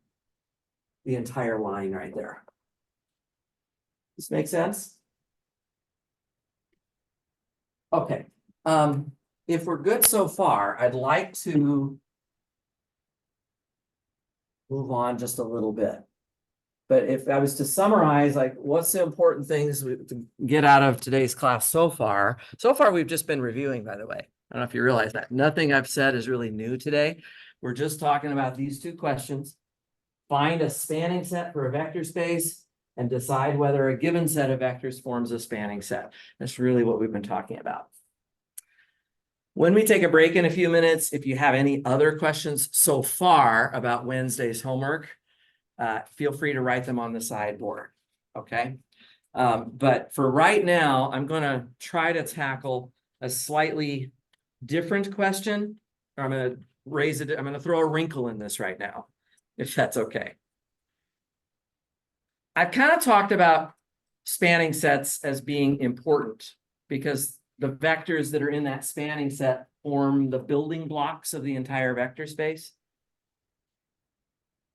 [SPEAKER 1] line right there. This make sense? Okay. If we're good so far, I'd like to move on just a little bit. But if I was to summarize, like, what's the important things to get out of today's class so far? So far, we've just been reviewing, by the way. I don't know if you realize that. Nothing I've said is really new today. We're just talking about these two questions. Find a spanning set for a vector space and decide whether a given set of vectors forms a spanning set. That's really what we've been talking about. When we take a break in a few minutes, if you have any other questions so far about Wednesday's homework, feel free to write them on the sideboard, okay? But for right now, I'm going to try to tackle a slightly different question. I'm going to raise it. I'm going to throw a wrinkle in this right now, if that's okay. I've kind of talked about spanning sets as being important because the vectors that are in that spanning set
[SPEAKER 2] form the building blocks of the entire vector space.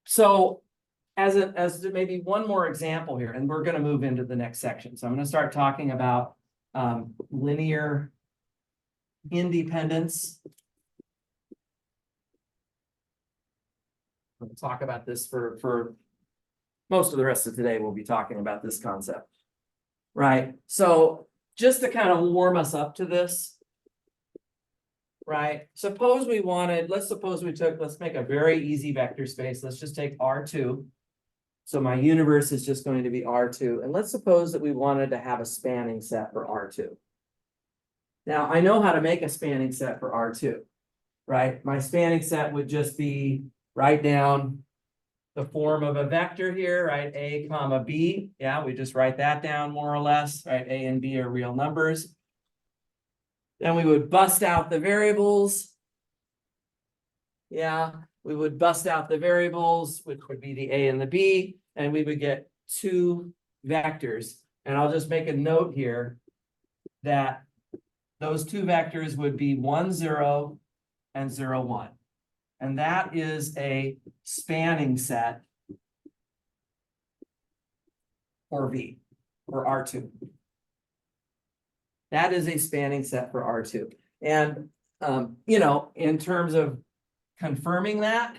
[SPEAKER 2] So as maybe one more example here, and we're gonna move into the next section. So I'm gonna start talking about linear independence. We'll talk about this for most of the rest of today. We'll be talking about this concept. Right, so just to kind of warm us up to this. Right, suppose we wanted, let's make a very easy vector space. Let's just take R2. So my universe is just going to be R2. And let's suppose that we wanted to have a spanning set for R2. Now I know how to make a spanning set for R2. Right, my spanning set would just be write down the form of a vector here, right? A comma B. Yeah, we just write that down more or less, right? A and B are real numbers. Then we would bust out the variables. Yeah, we would bust out the variables, which would be the A and the B, and we would get two vectors. And I'll just make a note here that those two vectors would be 1, 0 and 0, 1. And that is a spanning set for V, for R2. That is a spanning set for R2. And, you know, in terms of confirming that,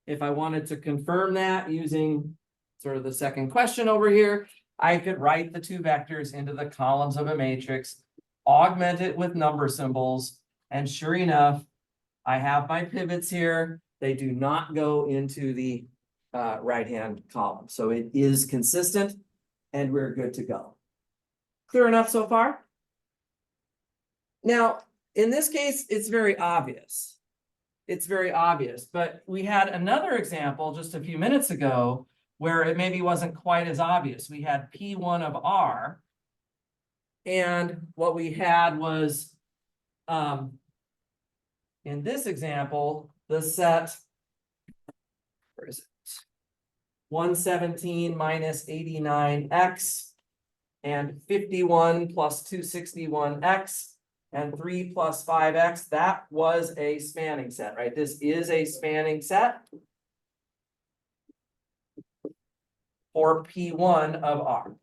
[SPEAKER 2] if I wanted to confirm that using sort of the second question over here, I could write the two vectors into the columns of a matrix, augment it with number symbols, and sure enough, I have my pivots here. They do not go into the right-hand column. So it is consistent and we're good to go. Clear enough so far? Now, in this case, it's very obvious. It's very obvious, but we had another example just a few minutes ago where it maybe wasn't quite as obvious. We had P1 of R, and what we had was, in this example, the set, where is it? 117 minus 89x and 51 plus 261x and 3 plus 5x. That was a spanning set, right? This is a spanning set for P1 of R.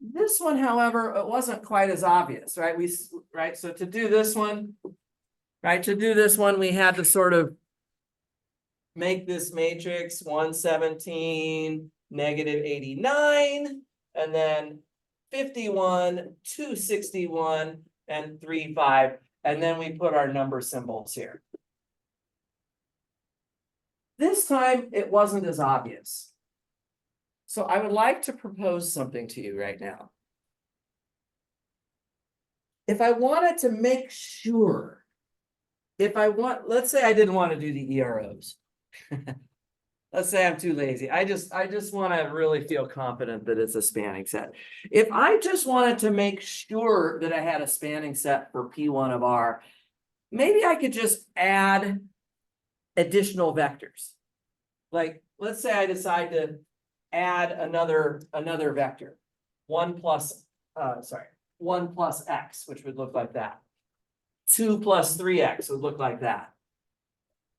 [SPEAKER 2] This one, however, it wasn't quite as obvious, right? So to do this one, we had to sort of make this matrix 117, negative 89, and then 51, 261, and 3, 5, and then we put our number symbols here. This time, it wasn't as obvious. So I would like to propose something to you right now. If I wanted to make sure, let's say I didn't want to do the EROs. Let's say I'm too lazy. I just want to really feel confident that it's a spanning set. If I just wanted to make sure that I had a spanning set for P1 of R, maybe I could just add additional vectors. Like, let's say I decide to add another vector, 1 plus x, which would look like that. 2 plus 3x would look like that.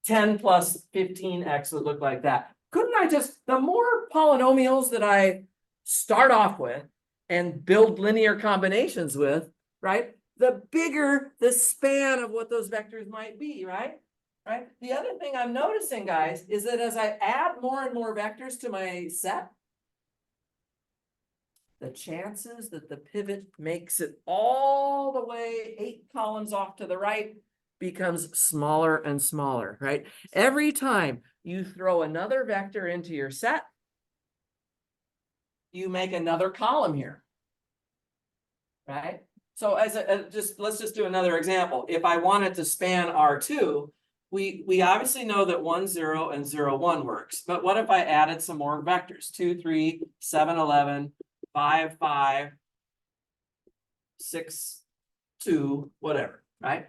[SPEAKER 2] 10 plus 15x would look like that. Couldn't I just, the more polynomials that I start off with and build linear combinations with, right, the bigger the span of what those vectors might be, right? Right. The other thing I'm noticing, guys, is that as I add more and more vectors to my set, the chances that the pivot makes it all the way 8 columns off to the right becomes smaller and smaller, right? Every time you throw another vector into your set, you make another column here, right? So let's just do another example. If I wanted to span R2, we obviously know that 1, 0 and 0, 1 works. But what if I added some more vectors? 2, 3, 7, 11, 5, 5, 6, 2, whatever, right?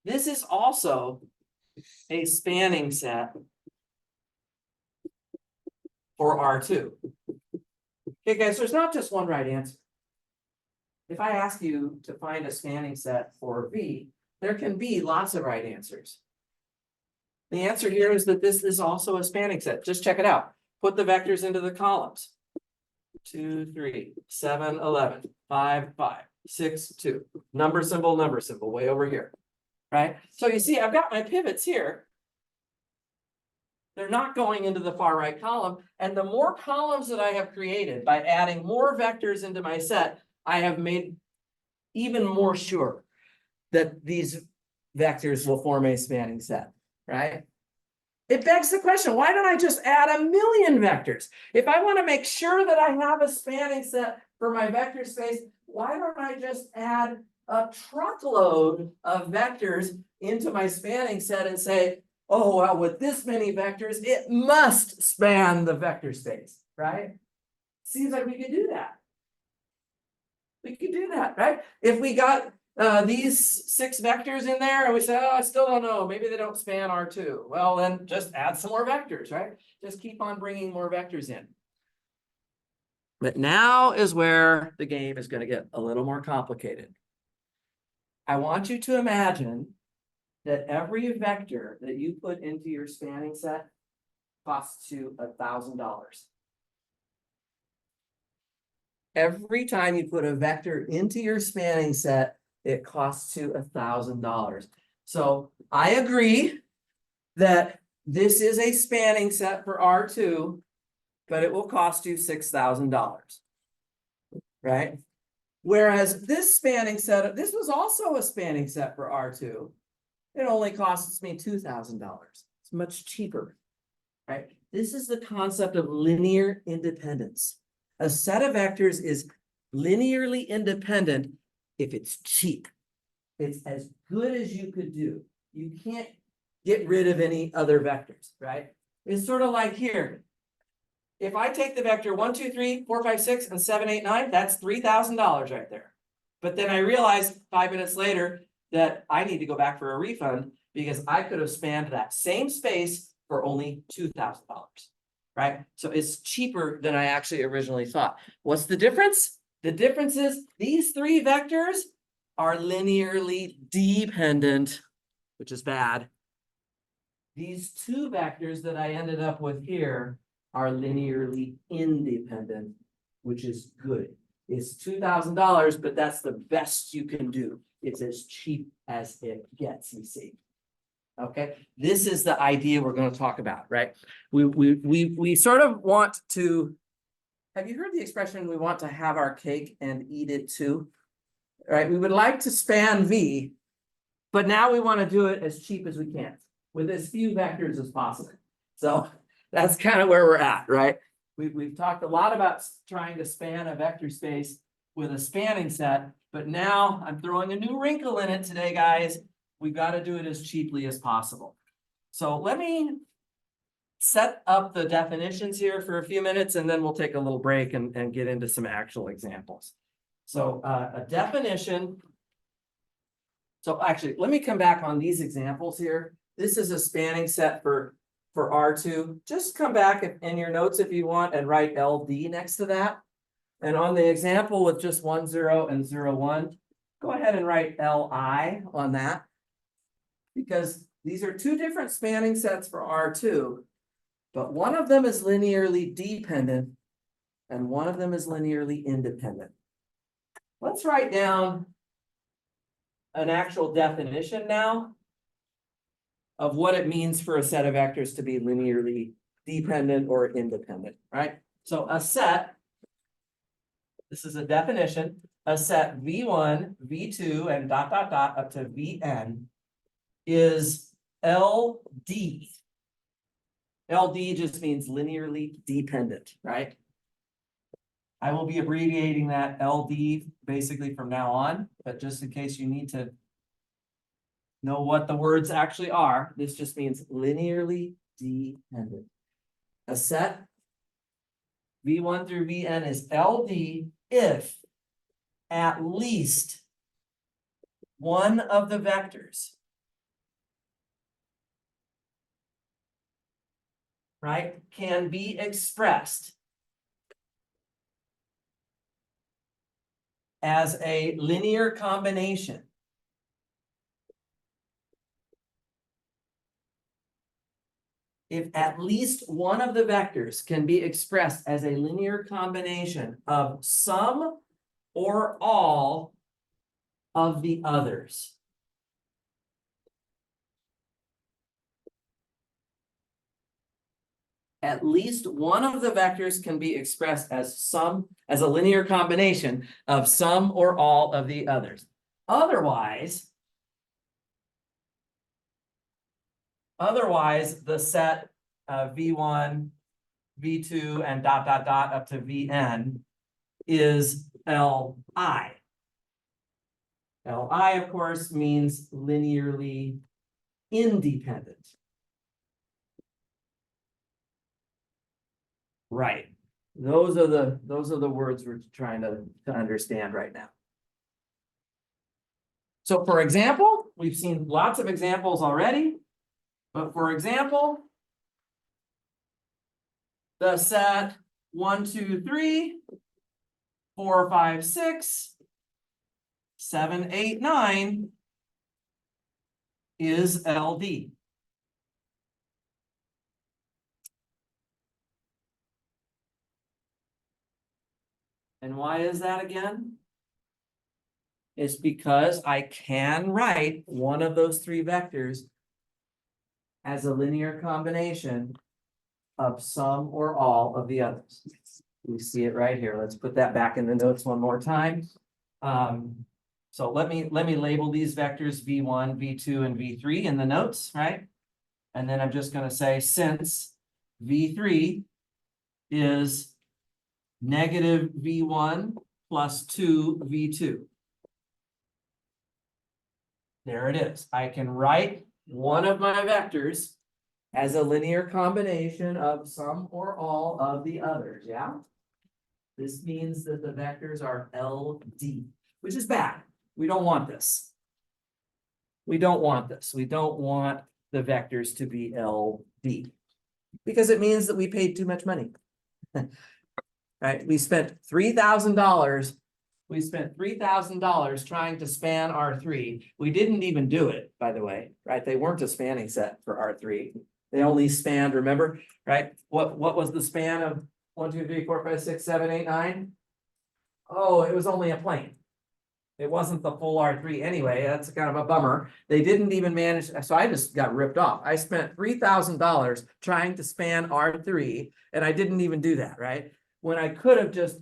[SPEAKER 2] This is also a spanning set for R2. Okay, guys, there's not just one right answer.
[SPEAKER 1] if I ask you to find a spanning set for V, there can be lots of right answers. The answer here is that this is also a spanning set. Just check it out. Put the vectors into the columns. 2, 3, 7, 11, 5, 5, 6, 2. Number symbol, way over here. Right? So you see, I've got my pivots here. They're not going into the far right column. And the more columns that I have created by adding more vectors into my set, I have made even more sure that these vectors will form a spanning set, right? It begs the question, why don't I just add 1,000,000 vectors? If I want to make sure that I have a spanning set for my vector space, why don't I just add a truckload of vectors into my spanning set and say, oh, well, with this many vectors, it must span the vector space, right? Seems like we could do that. We could do that, right? If we got these 6 vectors in there and we say, oh, I still don't know, maybe they don't span R2. Well, then just add some more vectors, right? Just keep on bringing more vectors in. But now is where the game is going to get a little more complicated. I want you to imagine that every vector that you put into your spanning set costs you $1,000. Every time you put a vector into your spanning set, it costs you $1,000. So I agree that this is a spanning set for R2, but it will cost you $6,000. Right? Whereas this spanning set, this was also a spanning set for R2. It only costs me $2,000. It's much cheaper. Right? This is the concept of linear independence. A set of vectors is linearly independent if it's cheap. It's as good as you could do. You can't get rid of any other vectors, right? It's sort of like here. If I take the vector 1, 2, 3, 4, 5, 6, and 7, 8, 9, that's $3,000 right there. But then I realized 5 minutes later that I need to go back for a refund because I could have spanned that same space for only $2,000. Right? So it's cheaper than I actually originally thought. What's the difference? The difference is these 3 vectors are linearly dependent, which is bad. These 2 vectors that I ended up with here are linearly independent, which is good. It's $2,000, but that's the best you can do. It's as cheap as it gets, you see. Okay, this is the idea we're going to talk about, right? We sort of want to, have you heard the expression, we want to have our cake and eat it too? Right, we would like to span V, but now we want to do it as cheap as we can, with as few vectors as possible. So that's kind of where we're at, right? We've talked a lot about trying to span a vector space with a spanning set, but now I'm throwing a new wrinkle in it today, guys. We've got to do it as cheaply as possible. So let me set up the definitions here for a few minutes, and then we'll take a little break and get into some actual examples. So a definition. So actually, let me come back on these examples here. This is a spanning set for R2. Just come back in your notes if you want and write LD next to that. And on the example with just 1, 0 and 0, 1, go ahead and write LI on that. Because these are 2 different spanning sets for R2, but one of them is linearly dependent and one of them is linearly independent. Let's write down an actual definition now of what it means for a set of vectors to be linearly dependent or independent, right? So a set, this is a definition, a set V1, V2, and ... up to Vn is LD. LD just means linearly dependent, right? I will be abbreviating that LD basically from now on, but just in case you need to know what the words actually are, this just means linearly dependent. A set V1 through Vn is LD if at least one of the vectors, right, can be expressed as a linear combination. If at least one of the vectors can be expressed as a linear combination of some or all of the others. At least one of the vectors can be expressed as a linear combination of some or all of the others. Otherwise, the set V1, V2, and dot, dot, dot up to Vn is Li. Li, of course, means linearly independent. Right. Those are the words we're trying to understand right now. So for example, we've seen lots of examples already, but for example, the set 1, 2, 3, 4, 5, 6, 7, 8, 9 is LD. And why is that again? It's because I can write one of those three vectors as a linear combination of some or all of the others. We see it right here. Let's put that back in the notes one more time. So let me label these vectors V1, V2, and V3 in the notes, right? And then I'm just going to say since V3 is negative V1 plus 2 V2. There it is. I can write one of my vectors as a linear combination of some or all of the others, yeah? This means that the vectors are LD, which is bad. We don't want this. We don't want this. We don't want the vectors to be LD because it means that we paid too much money. Right? We spent $3,000. We spent $3,000 trying to span R3. We didn't even do it, by the way, right? They weren't a spanning set for R3. They only spanned, remember, right? What was the span of 1, 2, 3, 4, 5, 6, 7, 8, 9? Oh, it was only a plane. It wasn't the full R3 anyway. That's kind of a bummer. They didn't even manage. So I just got ripped off. I spent $3,000 trying to span R3 and I didn't even do that, right? When I could have just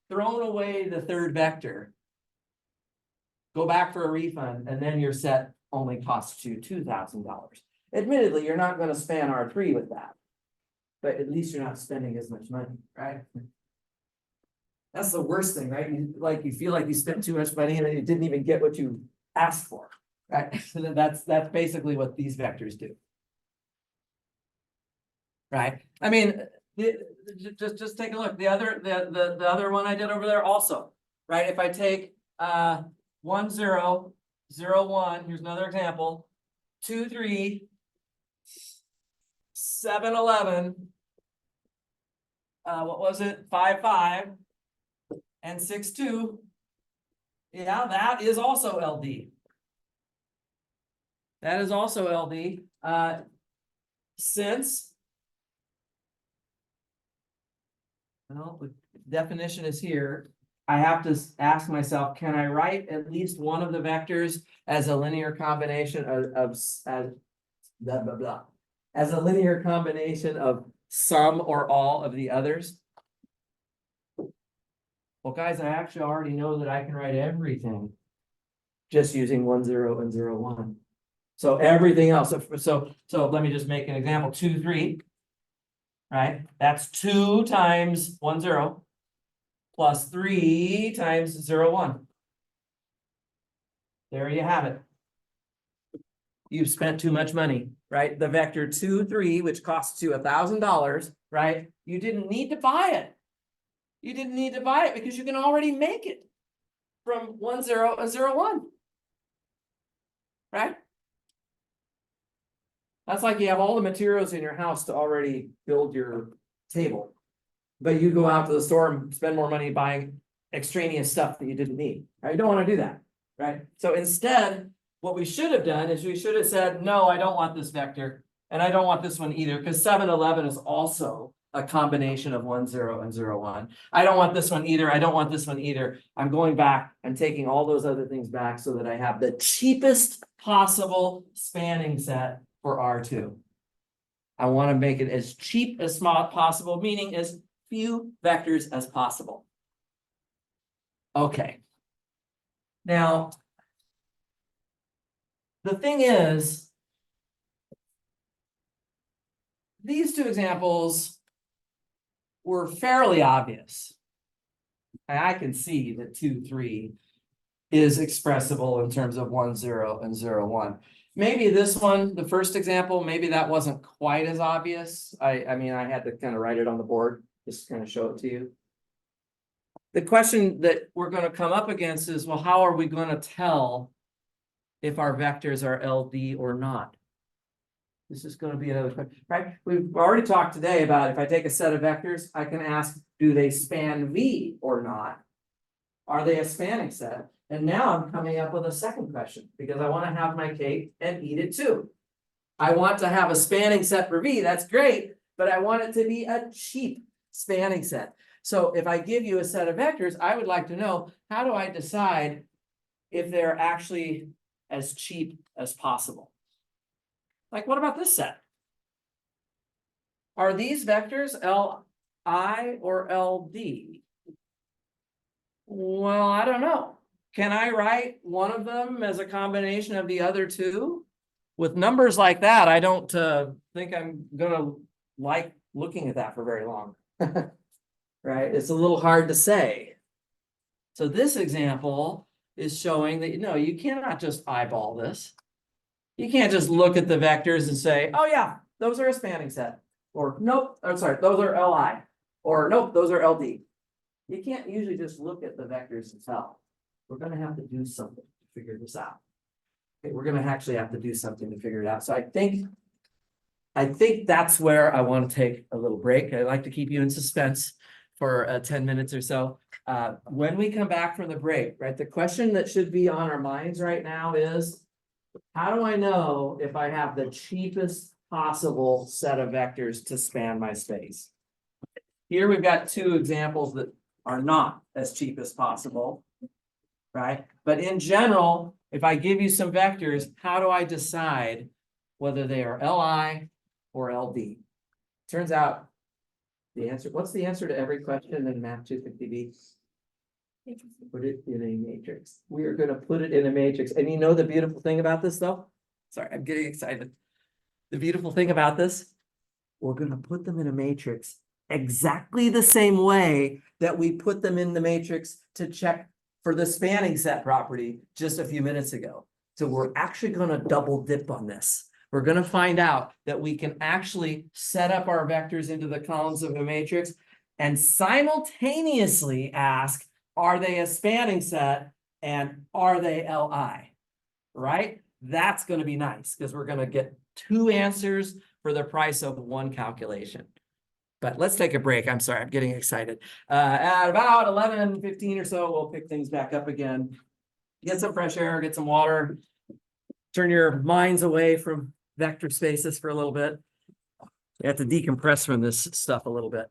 [SPEAKER 1] thrown away the third vector, go back for a refund, and then your set only costs you $2,000. Admittedly, you're not going to span R3 with that, but at least you're not spending as much money, right? That's the worst thing, right? You feel like you spent too much money and you didn't even get what you asked for, right? So that's basically what these vectors do, right? I mean, just take a look. The other one I did over there also, right? If I take 1, 0, 0, 1, here's another example, 2, 3, 7, 11, what was it? 5, 5, and 6, 2. Yeah, that is also LD. That is also LD. Since, well, the definition is here. I have to ask myself, can I write at least one of the vectors as a linear combination as blah, blah, blah, as a linear combination of some or all of the others? Well, guys, I actually already know that I can write everything just using 1, 0, and 0, 1. So everything else, so let me just make an example, 2, 3. Right? That's 2 times 1, 0 plus 3 times 0, 1. There you have it. You've spent too much money, right? The vector 2, 3, which costs you $1,000, right? You didn't need to buy it. You didn't need to buy it because you can already make it from 1, 0, and 0, 1. Right? That's like you have all the materials in your house to already build your table. But you go out to the store and spend more money buying extraneous stuff that you didn't need, right? You don't wanna do that, right? So instead, what we should have done is we should have said, no, I don't want this vector. And I don't want this one either, because 7, 11 is also a combination of 1, 0 and 0, 1. I don't want this one either. I don't want this one either. I'm going back and taking all those other things back so that I have the cheapest possible spanning set for R2. I want to make it as cheap as possible, meaning as few vectors as possible. Okay. Now, the thing is, these two examples were fairly obvious. And I can see that 2, 3 is expressible in terms of 1, 0 and 0, 1. Maybe this one, the first example, maybe that wasn't quite as obvious. I mean, I had to kind of write it on the board, just kind of show it to you. The question that we're going to come up against is, well, how are we going to tell if our vectors are LD or not? This is going to be another question, right? We've already talked today about if I take a set of vectors, I can ask, do they span V or not? Are they a spanning set? And now I'm coming up with a second question because I want to have my cake and eat it too. I want to have a spanning set for V, that's great, but I want it to be a cheap spanning set. So if I give you a set of vectors, I would like to know, how do I decide if they're actually as cheap as possible? Like, what about this set? Are these vectors Li or LD? Well, I don't know. Can I write one of them as a combination of the other two? With numbers like that, I don't think I'm gonna like looking at that for very long. Right? It's a little hard to say. So this example is showing that, no, you cannot just eyeball this. You can't just look at the vectors and say, oh yeah, those are a spanning set. Or nope, I'm sorry, those are Li. Or nope, those are LD. You can't usually just look at the vectors and tell. We're gonna have to do something to figure this out. Okay, we're gonna actually have to do something to figure it out. So I think that's where I want to take a little break. I like to keep you in suspense for 10 minutes or so. When we come back from the break, right, the question that should be on our minds right now is, how do I know if I have the cheapest possible set of vectors to span my space? Here we've got two examples that are not as cheap as possible, right? But in general, if I give you some vectors, how do I decide whether they are Li or LD? Turns out the answer, what's the answer to every question in Math 250B? Put it in a matrix. We are going to put it in a matrix. And you know the beautiful thing about this though? Sorry, I'm getting excited. The beautiful thing about this, we're going to put them in a matrix exactly the same way that we put them in the matrix to check for the spanning set property just a few minutes ago. So we're actually going to double dip on this. We're going to find out that we can actually set up our vectors into the columns of a matrix and simultaneously ask, are they a spanning set and are they Li? Right? That's going to be nice because we're going to get two answers for the price of one calculation. But let's take a break. I'm sorry, I'm getting excited. At about 11:15 or so, we'll pick things back up again. Get some fresh air, get some water. Turn your minds away from vector spaces for a little bit. You have to decompress from this stuff a little bit.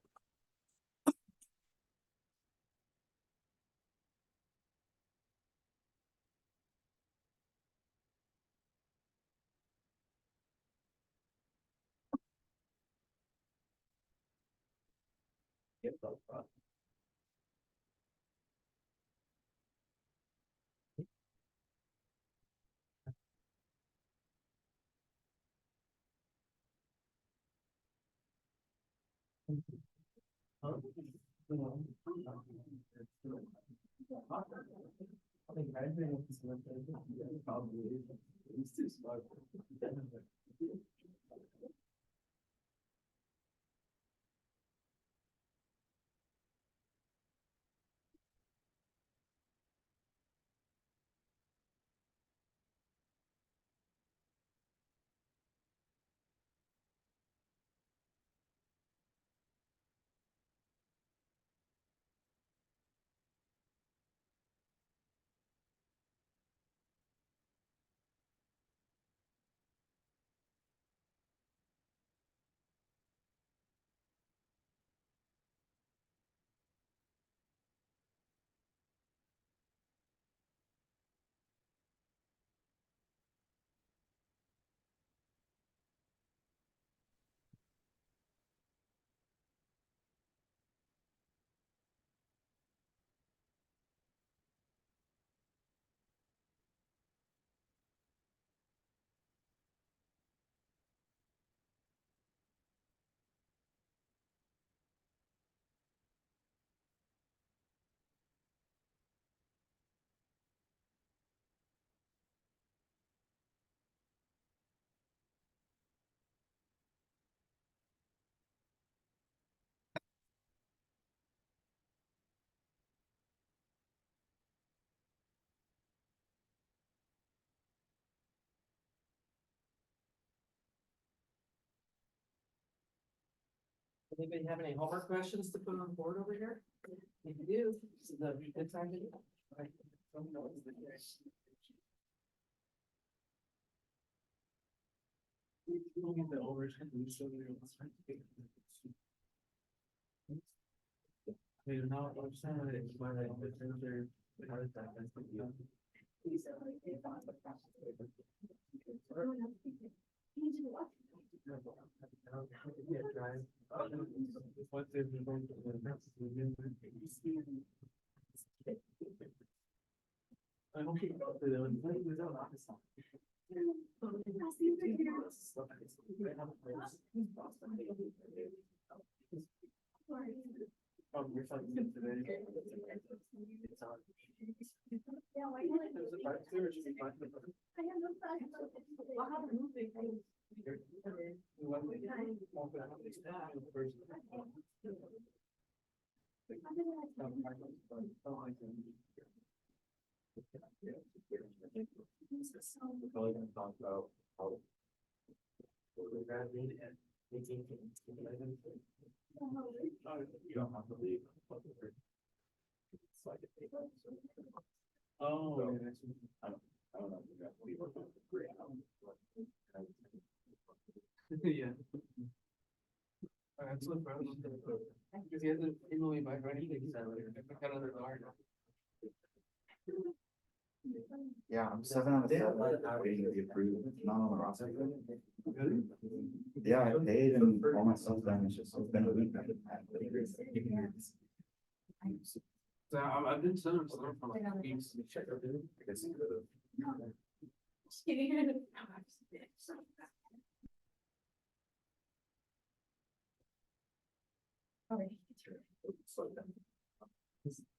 [SPEAKER 2] Anybody have any homework questions to put on the board over here? If you do, this is the good time to do it. Right. I don't keep up with it.
[SPEAKER 5] Probably gonna talk about how. You don't have to leave. It's like
[SPEAKER 2] Oh.
[SPEAKER 5] I don't know. If you have to leave. Great.
[SPEAKER 2] Yeah. Alright, so because he hasn't emailed me back or anything, he said later, I got another guard.
[SPEAKER 6] Yeah, I'm 7 out of 7, waiting to be approved, not on the roster. Yeah, I paid and all my stuff's done, it's been a week.
[SPEAKER 2] So I've been sending him stuff for like weeks.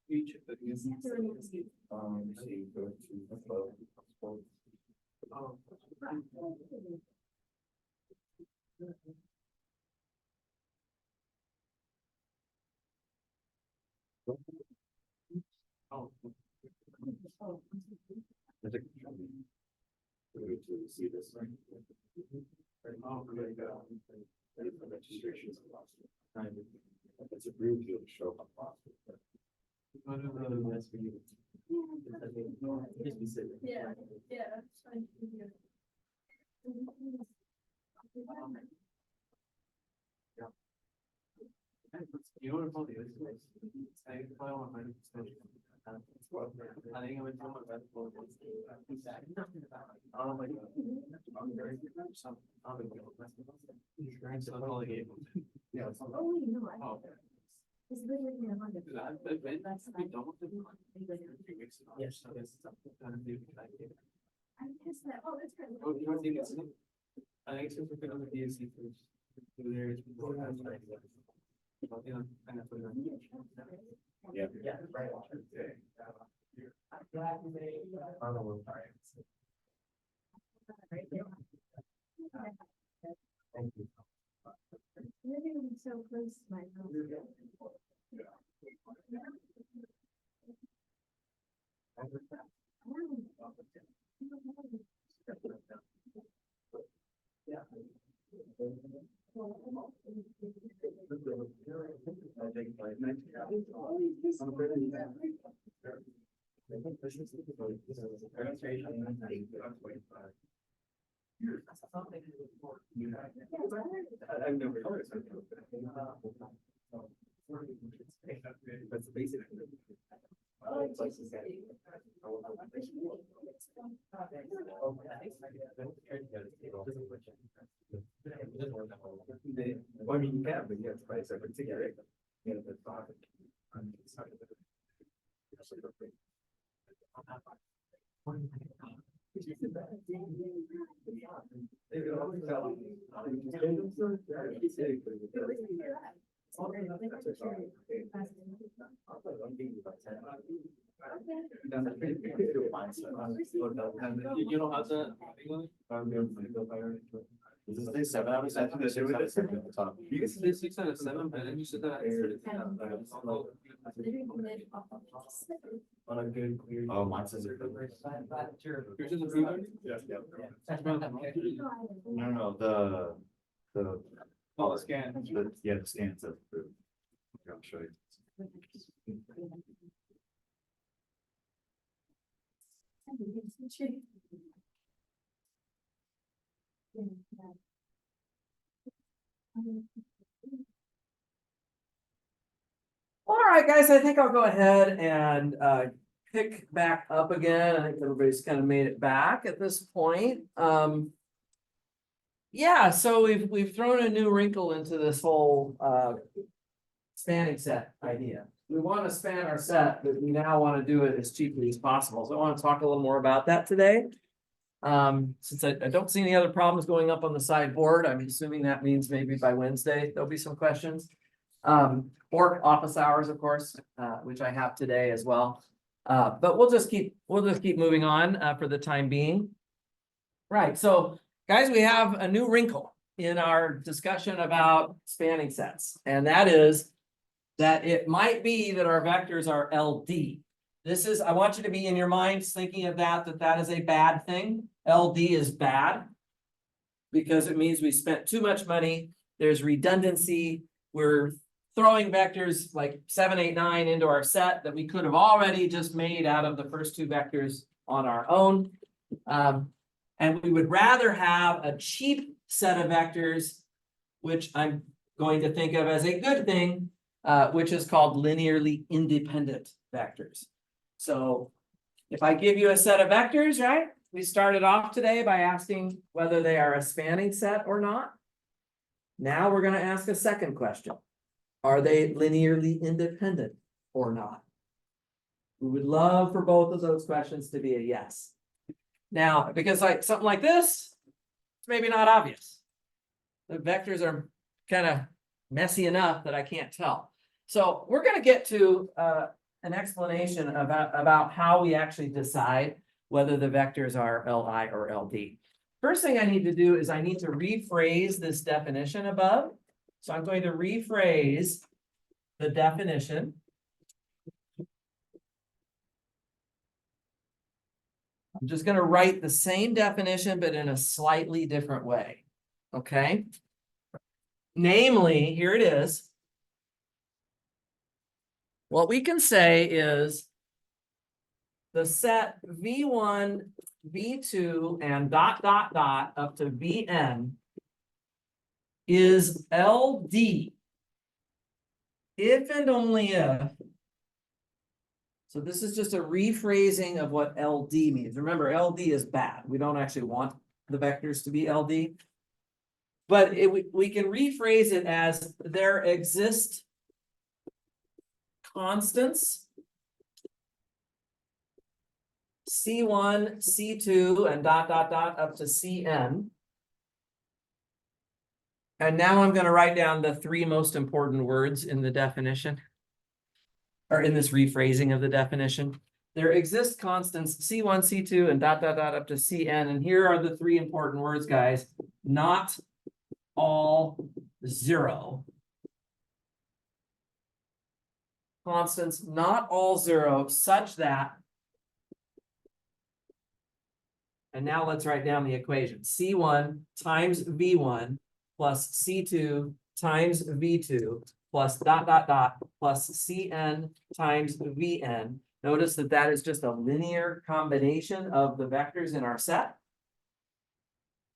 [SPEAKER 2] Each of the.
[SPEAKER 6] See, go to the flow.
[SPEAKER 2] Oh. Oh.
[SPEAKER 5] To see this.
[SPEAKER 2] Oh, great.
[SPEAKER 5] Registrations. It's approved, you'll show up.
[SPEAKER 3] Yeah, yeah.
[SPEAKER 2] You know what probably is? I probably want my extension. I think I would tell my best. Oh my god. I'm very good. Some. So all I gave him.
[SPEAKER 5] Yeah.
[SPEAKER 3] Oh, you know,
[SPEAKER 2] Oh.
[SPEAKER 3] it's literally a hundred.
[SPEAKER 2] I've been done with it. 3 weeks ago. Yes. So it's something kind of new.
[SPEAKER 3] I guess that, oh, that's good.
[SPEAKER 2] Oh, you want to see this? I think it's just because of the DSC first. There's. Yeah, and that's what it is.
[SPEAKER 5] Yeah.
[SPEAKER 2] Yeah, right. I'm glad you made it. I don't know. Thank you.
[SPEAKER 3] Living so close to my house.
[SPEAKER 5] I've never heard of it. That's the basic. Well, I mean, you can, but you have to buy a separate ticket. You know, that's fine.
[SPEAKER 2] You don't have that?
[SPEAKER 6] Does this say 7 out of 7? They say with this at the top.
[SPEAKER 2] You can say 6 out of 7, but then you said that.
[SPEAKER 5] On a good, clear.
[SPEAKER 6] Oh, mine says it.
[SPEAKER 2] Yours is approved?
[SPEAKER 5] Yeah.
[SPEAKER 6] No, the
[SPEAKER 5] Oh, the scan.
[SPEAKER 6] Yeah, the scans of. I'll show you.
[SPEAKER 1] All right, guys, I think I'll go ahead and pick back up again. I think everybody's kind of made it back at this point. Yeah, so we've thrown a new wrinkle into this whole spanning set idea. We want to span our set, but we now want to do it as cheaply as possible. So I want to talk a little more about that today. Since I don't see any other problems going up on the sideboard, I'm assuming that means maybe by Wednesday, there'll be some questions. Or office hours, of course, which I have today as well. But we'll just keep moving on for the time being. Right, so guys, we have a new wrinkle in our discussion about spanning sets, and that is that it might be that our vectors are LD. This is, I want you to be in your minds thinking of that is a bad thing. LD is bad because it means we spent too much money. There's redundancy. We're throwing vectors like 7, 8, 9 into our set that we could have already just made out of the first two vectors on our own. And we would rather have a cheap set of vectors, which I'm going to think of as a good thing, which is called linearly independent vectors. So if I give you a set of vectors, right? We started off today by asking whether they are a spanning set or not. Now we're going to ask a second question. Are they linearly independent or not? We would love for both of those questions to be a yes. Now, because like something like this, it's maybe not obvious. The vectors are kind of messy enough that I can't tell. So we're going to get to an explanation about how we actually decide whether the vectors are Li or LD. First thing I need to do is I need to rephrase this definition above. So I'm going to rephrase the definition. I'm just going to write the same definition, but in a slightly different way. Okay. Namely, here it is. What we can say is the set V1, V2, and ... up to Vn is LD if and only if. So this is just a rephrasing of what LD means. Remember, LD is bad. We don't actually want the vectors to be LD. But we can rephrase it as there exist constants C1, C2, and ... up to Cn. And now I'm going to write down the three most important words in the definition, or in this rephrasing of the definition. There exist constants C1, C2, and ... up to Cn. And here are the three important words, guys. Not all zero. Constants not all zero such that, and now let's write down the equation. C1 times V1 plus C2 times V2 plus ... plus Cn times Vn. Notice that that is just a linear combination of the vectors in our set,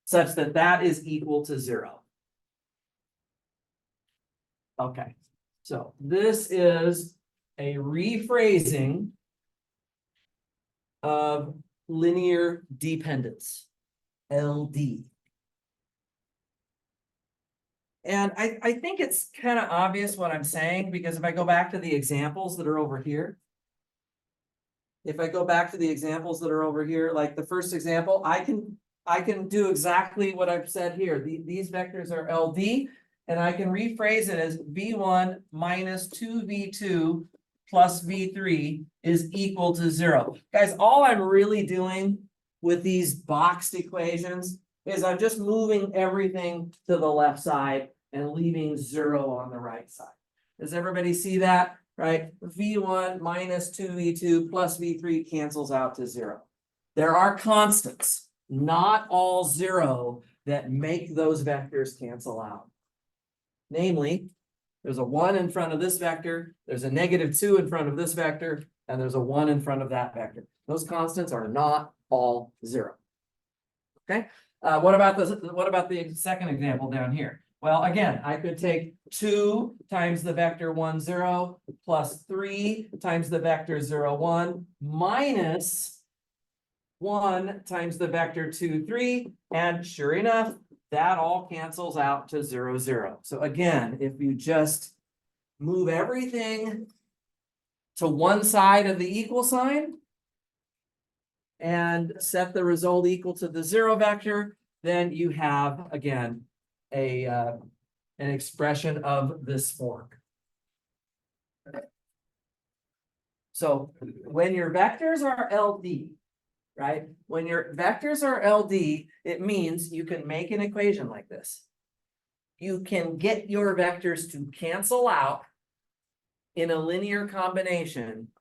[SPEAKER 1] such that that is equal to 0. Okay, so this is a rephrasing of linear dependence, LD. And I think it's kind of obvious what I'm saying, because if I go back to the examples that are over here, like the first example, I can do exactly what I've said here. These vectors are LD, and I can rephrase it as V1 minus 2V2 plus V3 is equal to 0. Guys, all I'm really doing with these boxed equations is I'm just moving everything to the left side and leaving 0 on the right side. Does everybody see that? Right? V1 minus 2V2 plus V3 cancels out to 0. There are constants, not all 0, that make those vectors cancel out. Namely, there's a 1 in front of this vector, there's a -2 in front of this vector, and there's a 1 in front of that vector. Those constants are not all 0. Okay, what about the second example down here? Well, again, I could take 2 times the vector 1, 0 plus 3 times the vector 0, 1 minus 1 times the vector 2, 3, and sure enough, that all cancels out to 0, 0. So again, if you just move everything to one side of the equal sign and set the result equal to the 0 vector, then you have, again, an expression of this form. So when your vectors are LD, right? When your vectors are LD, it means you can make an equation like this. You can get your vectors to cancel out in a linear combination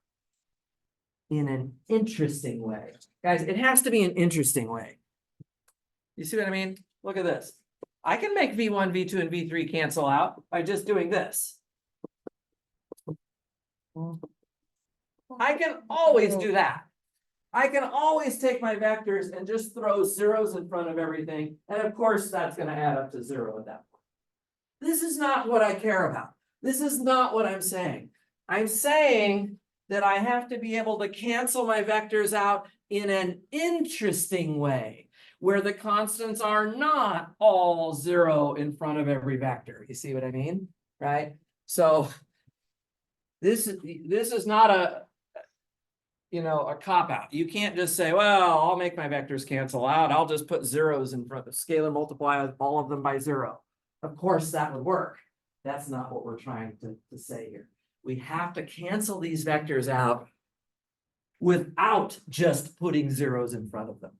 [SPEAKER 1] in an interesting way. Guys, it has to be an interesting way. You see what I mean? Look at this. I can make V1, V2, and V3 cancel out by just doing this. I can always do that. I can always take my vectors and just throw zeros in front of everything. And of course, that's going to add up to 0 at that point. This is not what I care about. This is not what I'm saying. I'm saying that I have to be able to cancel my vectors out in an interesting way, where the constants are not all 0 in front of every vector. You see what I mean? Right? So this is not a cop-out. You can't just say, well, I'll make my vectors cancel out. I'll just put zeros in front of scalar multiply all of them by 0. Of course, that would work. That's not what we're trying to say here. We have to cancel these vectors out without just putting zeros in front of them.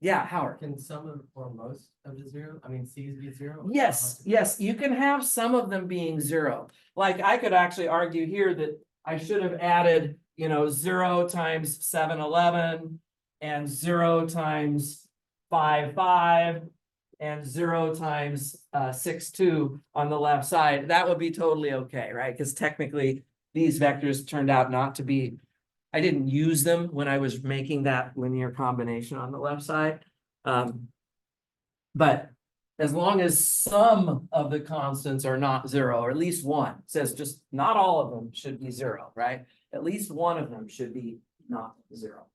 [SPEAKER 1] Yeah, Howard.
[SPEAKER 4] Can some of or most of the 0? I mean, C's be 0?
[SPEAKER 1] Yes, you can have some of them being 0. Like I could actually argue here that I should have added, 0 times 7, 11 and 0 times 5, 5 and 0 times 6, 2 on the left side. That would be totally okay, right? Because technically these vectors turned out not to be, I didn't use them when I was making that linear combination on the left side. But as long as some of the constants are not 0, or at least one, it says just not all of them should be 0, right? At least one of them should be not 0.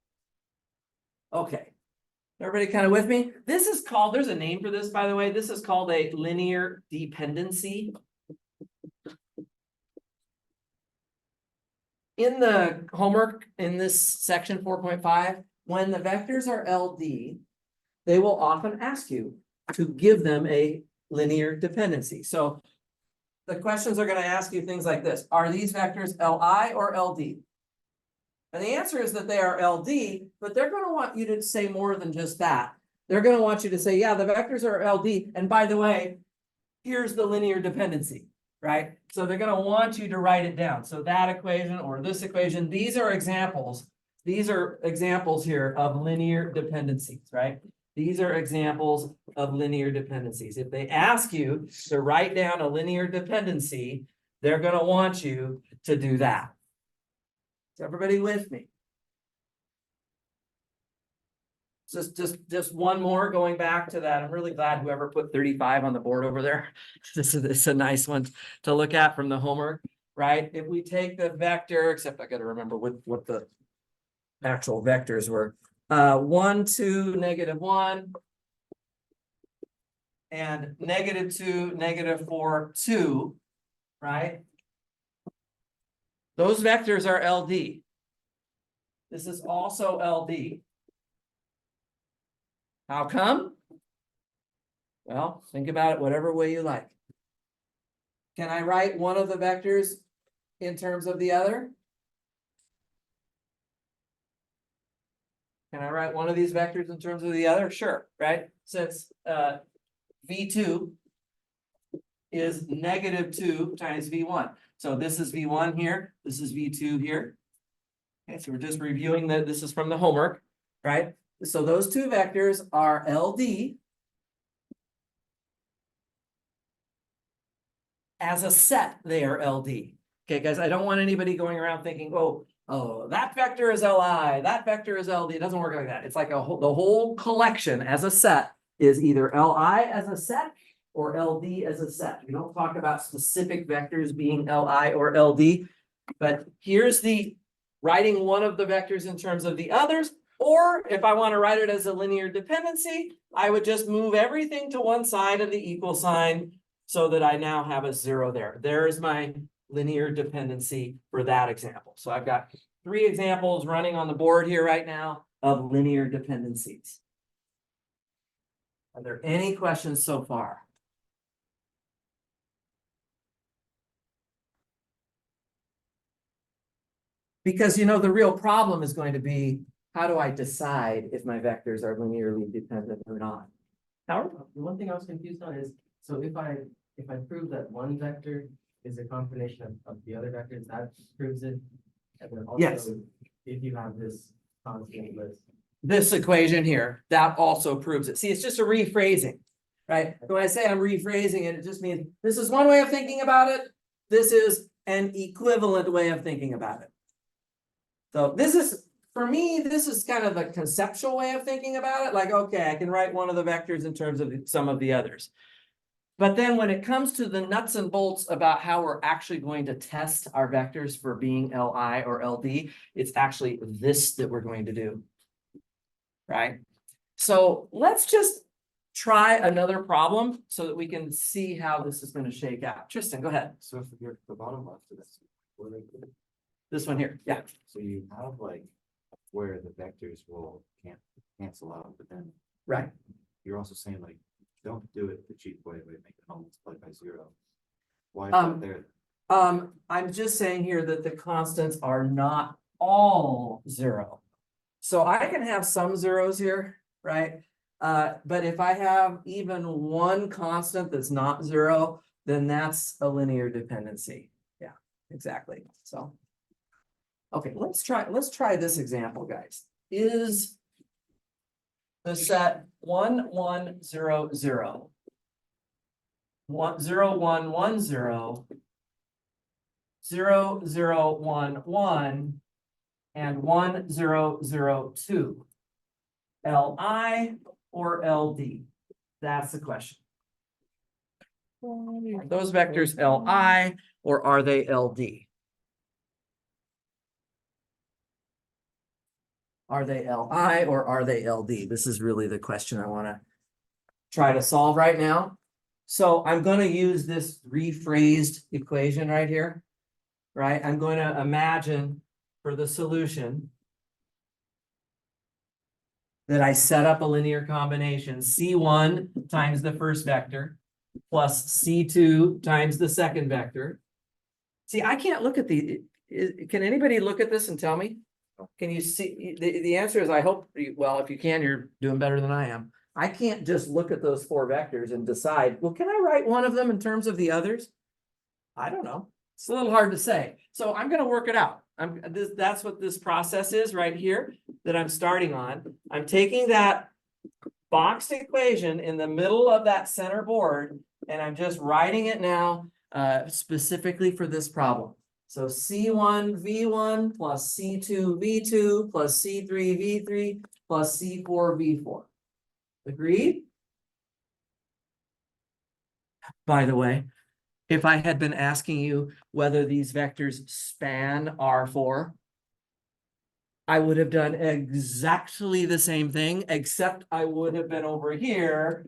[SPEAKER 1] Okay. Everybody kind of with me? This is called, there's a name for this, by the way. This is called a linear dependency. In the homework in this section 4.5, when the vectors are LD, they will often ask you to give them a linear dependency. So the questions are going to ask you things like this. Are these vectors Li or LD? And the answer is that they are LD, but they're going to want you to say more than just that. They're going to want you to say, yeah, the vectors are LD. And by the way, here's the linear dependency, right? So they're going to want you to write it down. So that equation or this equation, these are examples. These are examples here of linear dependencies, right? These are examples of linear dependencies. If they ask you to write down a linear dependency, they're going to want you to do that. Is everybody with me? Just one more going back to that. I'm really glad whoever put 35 on the board over there. This is a nice one to look at from the homework, right? If we take the vector, except I got to remember what the actual vectors were. 1, 2, -1, and -2, -4, 2, right? Those vectors are LD. This is also LD. How come? Well, think about it whatever way you like. Can I write one of the vectors in terms of the other? Can I write one of these vectors in terms of the other? Sure, right? Since V2 is -2 times V1. So this is V1 here, this is V2 here. Okay, so we're just reviewing that this is from the homework, right? So those two vectors are LD. as a set, they are LD. Okay, guys, I don't want anybody going around thinking, oh, that vector is Li, that vector is LD. It doesn't work like that. It's like the whole collection as a set is either Li as a set or LD as a set. We don't talk about specific vectors being Li or LD, but here's the writing one of the vectors in terms of the others. Or if I want to write it as a linear dependency, I would just move everything to one side of the equal sign so that I now have a 0 there. There's my linear dependency for that example. So I've got 3 examples running on the board here right now of linear dependencies. Are there any questions so far? Because the real problem is going to be, how do I decide if my vectors are linearly dependent or not? Howard?
[SPEAKER 2] The one thing I was confused on is, so if I prove that one vector is a combination of the other vectors, that proves it. And then
[SPEAKER 1] Yes.
[SPEAKER 2] also, if you have this constant list.
[SPEAKER 1] This equation here, that also proves it. See, it's just a rephrasing, right? When I say I'm rephrasing it, it just means this is one way of thinking about it. This is an equivalent way of thinking about it. So this is, for me, this is kind of a conceptual way of thinking about it. Like, okay, I can write one of the vectors in terms of some of the others. But then when it comes to the nuts and bolts about how we're actually going to test our vectors for being Li or LD, it's actually this that we're going to do. Right? So let's just try another problem so that we can see how this is going to shake out. Tristan, go ahead.
[SPEAKER 6] So if you're the bottom left of this, where they put it,
[SPEAKER 1] This one here. Yeah.
[SPEAKER 6] so you have like where the vectors will cancel out, but then
[SPEAKER 1] Right.
[SPEAKER 6] you're also saying like, don't do it the cheap way, make it all multiplied by 0. Why is
[SPEAKER 1] Um,
[SPEAKER 6] that there?
[SPEAKER 1] I'm just saying here that the constants are not all 0. So I can have some zeros here, right? But if I have even one constant that's not 0, then that's a linear dependency. Yeah, exactly. So. Okay, let's try this example, guys. Is the set 1, 1, 0, 0, 1, 0, 1, 1, 0, 0, 0, 1, 1, and 1, 0, 0, 2, Li or LD? That's the question. Are those vectors Li or are they LD? Are they Li or are they LD? This is really the question I want to try to solve right now. So I'm going to use this rephrased equation right here, right? I'm going to imagine for the solution that I set up a linear combination C1 times the first vector plus C2 times the second vector. See, I can't look at can anybody look at this and tell me? Can you see, the answer is I hope, well, if you can, you're doing better than I am. I can't just look at those 4 vectors and decide, well, can I write one of them in terms of the others? I don't know. It's a little hard to say. So I'm going to work it out. That's what this process is right here that I'm starting on. I'm taking that boxed equation in the middle of that center board, and I'm just writing it now specifically for this problem. So C1 V1 plus C2 V2 plus C3 V3 plus C4 V4. Agreed? By the way, if I had been asking you whether these vectors span R4, I would have done exactly the same thing, except I would have been over here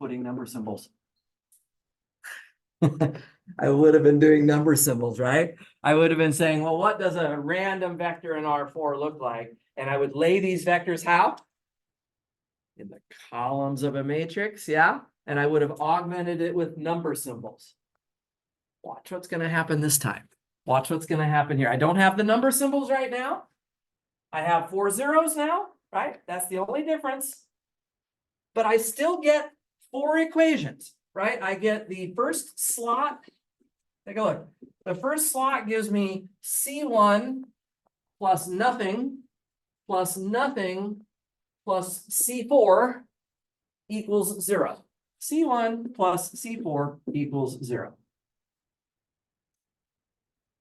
[SPEAKER 1] putting number symbols. I would have been doing number symbols, right? I would have been saying, well, what does a random vector in R4 look like? And I would lay these vectors how? In the columns of a matrix, yeah? And I would have augmented it with number symbols. Watch what's going to happen this time. Watch what's going to happen here. I don't have the number symbols right now. I have 4 zeros now, right? That's the only difference. But I still get 4 equations, right? I get the first slot. Take a look. The first slot gives me C1 plus nothing plus C4 equals 0. C1 plus C4 equals 0.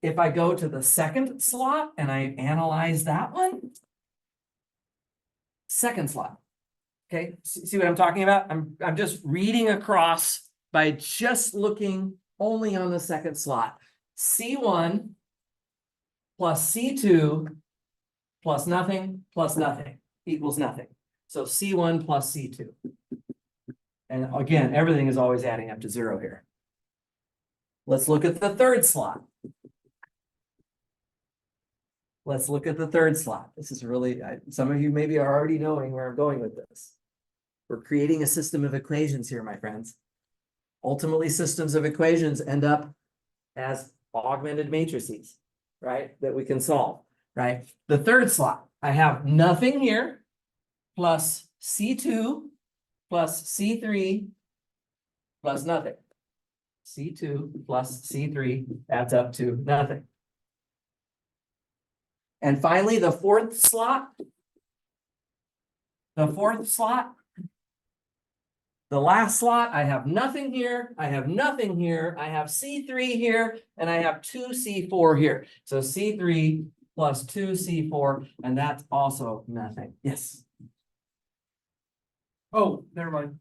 [SPEAKER 1] if I go to the second slot and I analyze that one. Second slot. Okay, see what I'm talking about? I'm just reading across by just looking only on the second slot. C1 plus C2 plus nothing equals nothing. So C1 plus C2. And again, everything is always adding up to 0 here. Let's look at the third slot. Let's look at the third slot. This is really, some of you maybe are already knowing where I'm going with this. We're creating a system of equations here, my friends. Ultimately, systems of equations end up as augmented matrices, right? That we can solve, right? The third slot, I have nothing here plus C2 plus C3 plus nothing. C2 plus C3 adds up to nothing. And finally, the fourth slot. The last slot, I have nothing here, I have nothing here, I have C3 here, and I have 2C4 here. So C3 plus 2C4, and that's also nothing. Yes.
[SPEAKER 7] Oh, never mind.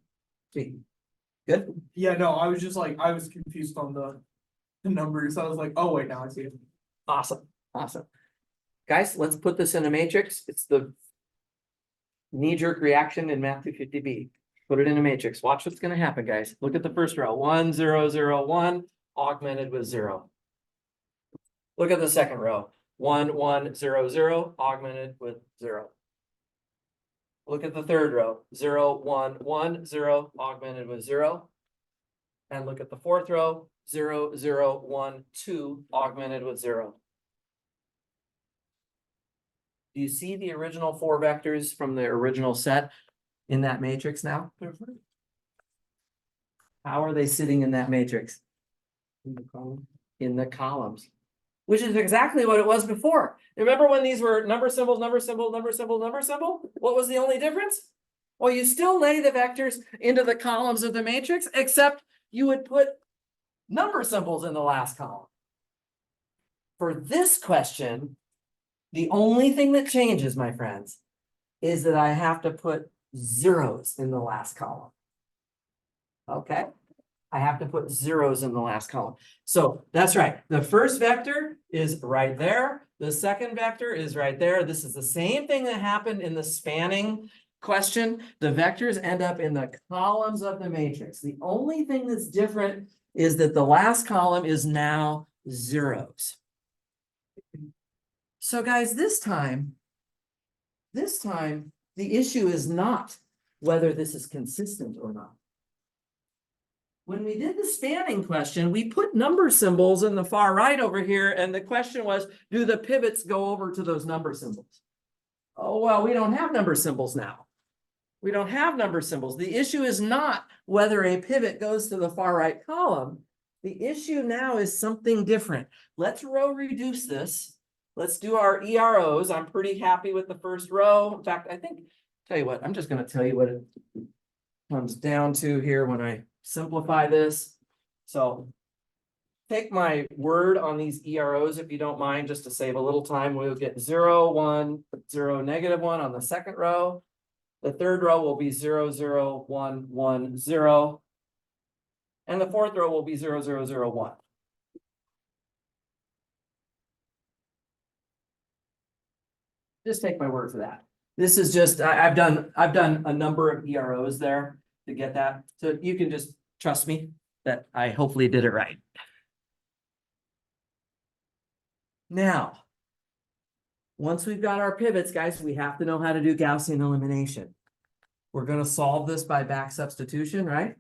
[SPEAKER 1] Sweet. Good.
[SPEAKER 7] Yeah, no, I was just like, I was confused on the numbers. I was like, oh wait, now I see it.
[SPEAKER 1] Awesome. Awesome. Guys, let's put this in a matrix. It's the knee-jerk reaction in Math 250B. Put it in a matrix. Watch what's going to happen, guys. Look at the first row. 1, 0, 0, 1, augmented with 0. Look at the second row. 1, 1, 0, 0, augmented with 0. Look at the third row. 0, 1, 1, 0, augmented with 0. And look at the fourth row. 0, 0, 1, 2, augmented with 0. Do you see the original 4 vectors from the original set in that matrix now? How are they sitting in that matrix? In the columns, which is exactly what it was before. Remember when these were number symbols, number symbol, number symbol, number symbol? What was the only difference? Well, you still lay the vectors into the columns of the matrix, except you would put number symbols in the last column. For this question, the only thing that changes, my friends, is that I have to put zeros in the last column. Okay? I have to put zeros in the last column. So that's right. The first vector is right there. The second vector is right there. This is the same thing that happened in the spanning question. The vectors end up in the columns of the matrix. The only thing that's different is that the last column is now zeros. So guys, this time, the issue is not whether this is consistent or not. When we did the spanning question, we put number symbols in the far right over here, and the question was, do the pivots go over to those number symbols? Oh, well, we don't have number symbols now. We don't have number symbols. The issue is not whether a pivot goes to the far right column. The issue now is something different. Let's row reduce this. Let's do our EROs. I'm pretty happy with the first row. In fact, I think, tell you what, I'm just going to tell you what it comes down to here when I simplify this. So take my word on these EROs, if you don't mind, just to save a little time. We'll get 0, 1, 0, -1 on the second row. The third row will be 0, 0, 1, 1, 0. And the fourth row will be 0, 0, 0, 1. Just take my word for that. This is just, I've done a number of EROs there to get that. So you can just trust me that I hopefully did it right. Now, once we've got our pivots, guys, we have to know how to do Gaussian elimination. We're going to solve this by back substitution, right?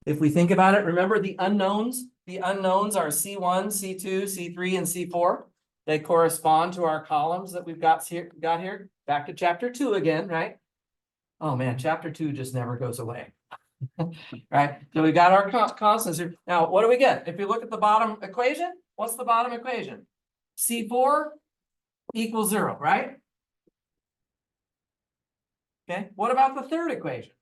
[SPEAKER 1] If we think about it, remember the unknowns? The unknowns are C1, C2, C3, and C4. They correspond to our columns that we've got here. Back to chapter 2 again, right? Oh man, chapter 2 just never goes away. Right? So we got our constants here. Now, what do we get? If you look at the bottom equation, what's the bottom equation? C4 equals 0, right? Okay, what about the third equation?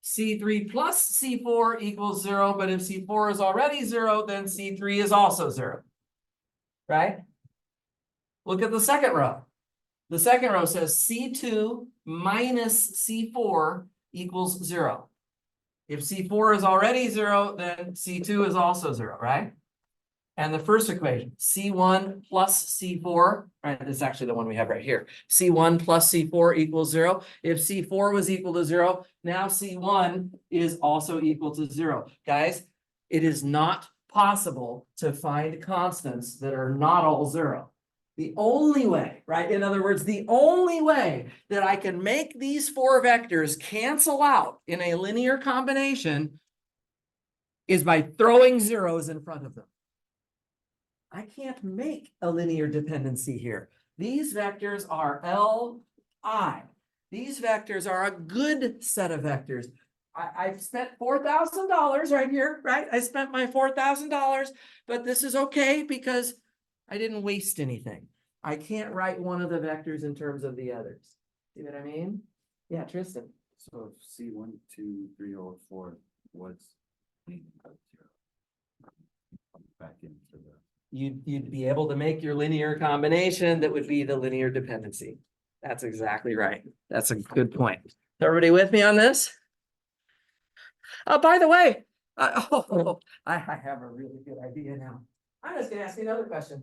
[SPEAKER 1] C3 plus C4 equals 0, but if C4 is already 0, then C3 is also 0. Right? Look at the second row. The second row says C2 minus C4 equals 0. If C4 is already 0, then C2 is also 0, right? And the first equation, C1 plus C4, right? This is actually the one we have right here. C1 plus C4 equals 0. If C4 was equal to 0, now C1 is also equal to 0. Guys, it is not possible to find constants that are not all 0. The only way, right? In other words, the only way that I can make these four vectors cancel out in a linear combination is by throwing zeros in front of them. I can't make a linear dependency here. These vectors are Li. These vectors are a good set of vectors. I've spent $4,000 right here, right? I spent my $4,000, but this is okay because I didn't waste anything. I can't write one of the vectors in terms of the others. See what I mean? Yeah, Tristan.
[SPEAKER 6] So if C 1, 2, 3, or 4, what's back into the.
[SPEAKER 1] You'd be able to make your linear combination that would be the linear dependency. That's exactly right. That's a good point. Everybody with me on this? By the way, I have a really good idea now. I'm just gonna ask you another question.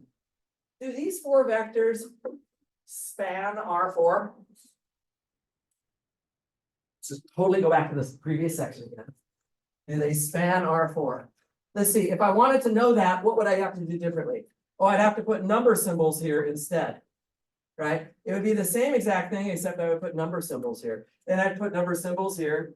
[SPEAKER 1] Do these four vectors span R4? Just totally go back to this previous section again. Do they span R4? Let's see, if I wanted to know that, what would I have to do differently? Oh, I'd have to put number symbols here instead, right? It would be the same exact thing, except I would put number symbols here. Then I'd put number symbols here.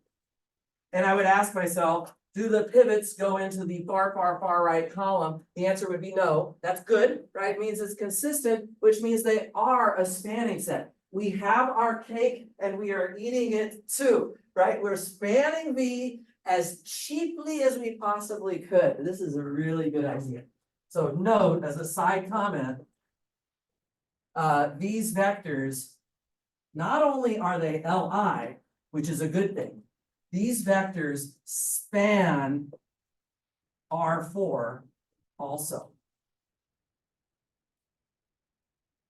[SPEAKER 1] And I would ask myself, do the pivots go into the far right column? The answer would be no. That's good, right? It means it's consistent, which means they are a spanning set. We have our cake and we are eating it too, right? We're spanning V as cheaply as we possibly could. This is a really good idea. So note as a side comment, these vectors, not only are they Li, which is a good thing, these vectors span R4 also.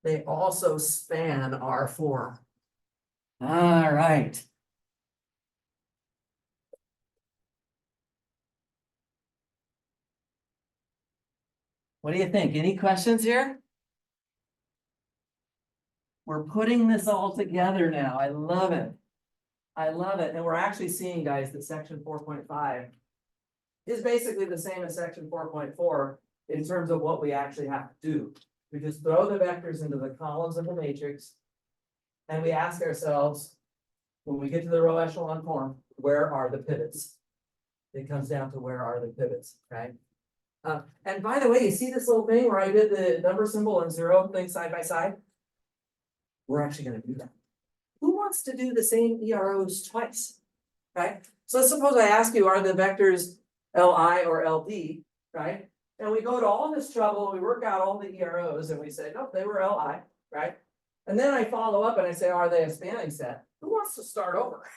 [SPEAKER 1] They also span R4. All right. What do you think? Any questions here? We're putting this all together now. I love it. I love it. And we're actually seeing, guys, that section 4.5 is basically the same as section 4.4 in terms of what we actually have to do. We just throw the vectors into the columns of the matrix. And we ask ourselves, when we get to the row echelon form, where are the pivots? It comes down to where are the pivots, right? And by the way, you see this little thing where I did the number symbol and zero thing side by side? We're actually going to do that. Who wants to do the same EROs twice, right? So let's suppose I ask you, are the vectors Li or LD, right? And we go to all this trouble, we work out all the EROs and we say, nope, they were Li, right? And then I follow up and I say, are they a spanning set? Who wants to start over?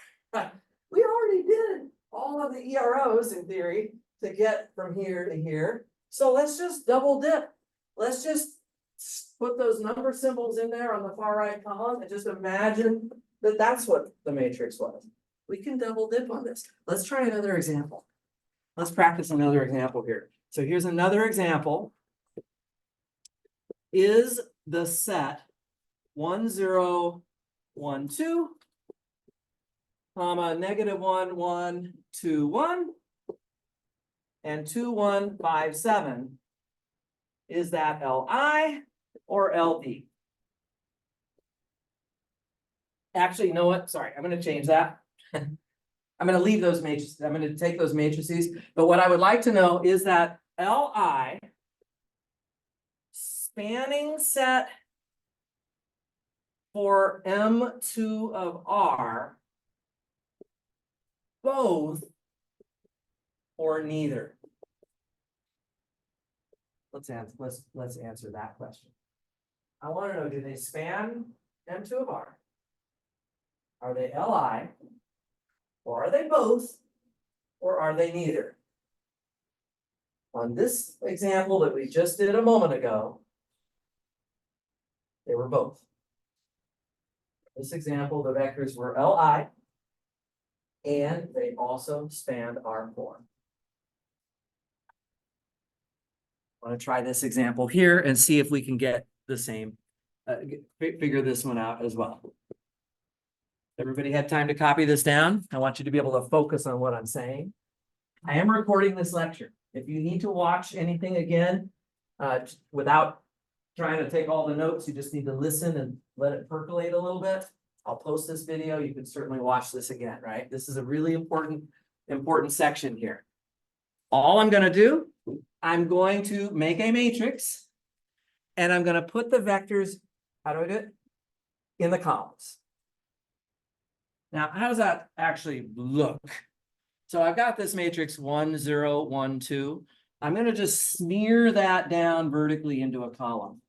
[SPEAKER 1] We already did all of the EROs in theory to get from here to here. So let's just double dip. Let's just put those number symbols in there on the far right column and just imagine that that's what the matrix was. We can double dip on this. Let's try another example. Let's practice another example here. So here's another example. Is the set 1, 0, 1, 2, comma, -1, 1, 2, 1, and 2, 1, 5, 7. Is that Li or LD? Actually, you know what? Sorry, I'm going to change that. I'm going to leave those matrices. I'm going to take those matrices. But what I would like to know is that Li spanning set for M2 of R, both or neither? Let's answer that question. I want to know, do they span M2 of R? Are they Li Or are they both? Or are they neither? On this example that we just did a moment ago, they were both. This example, the vectors were Li, and they also spanned R4. I want to try this example here and see if we can get the same, figure this one out as well. Everybody had time to copy this down? I want you to be able to focus on what I'm saying. I am recording this lecture. If you need to watch anything again, without trying to take all the notes, you just need to listen and let it percolate a little bit. I'll post this video. You can certainly watch this again, right? This is a really important section here. All I'm going to do, I'm going to make a matrix and I'm going to put the vectors, how do I do it? In the columns. Now, how does that actually look? So I've got this matrix 1, 0, 1, 2. I'm going to just smear that down vertically into a column.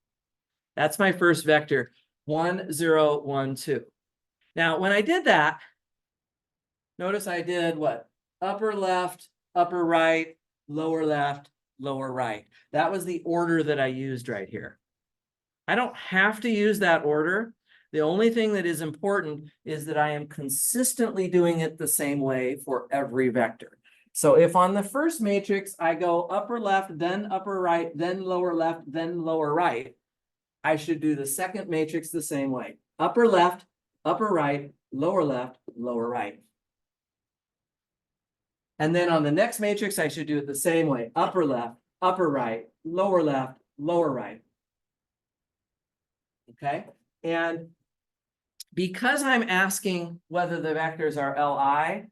[SPEAKER 1] That's my first vector, 1, 0, 1, 2. Now, when I did that, notice I did what? Upper left, upper right, lower left, lower right. That was the order that I used right here. I don't have to use that order. The only thing that is important is that I am consistently doing it the same way for every vector. So if on the first matrix, I go upper left, then upper right, then lower left, then lower right, I should do the second matrix the same way. Upper left, upper right, lower left, lower right. And then on the next matrix, I should do it the same way. Upper left, upper right, lower left, lower right. Okay, and because I'm asking whether the vectors are Li,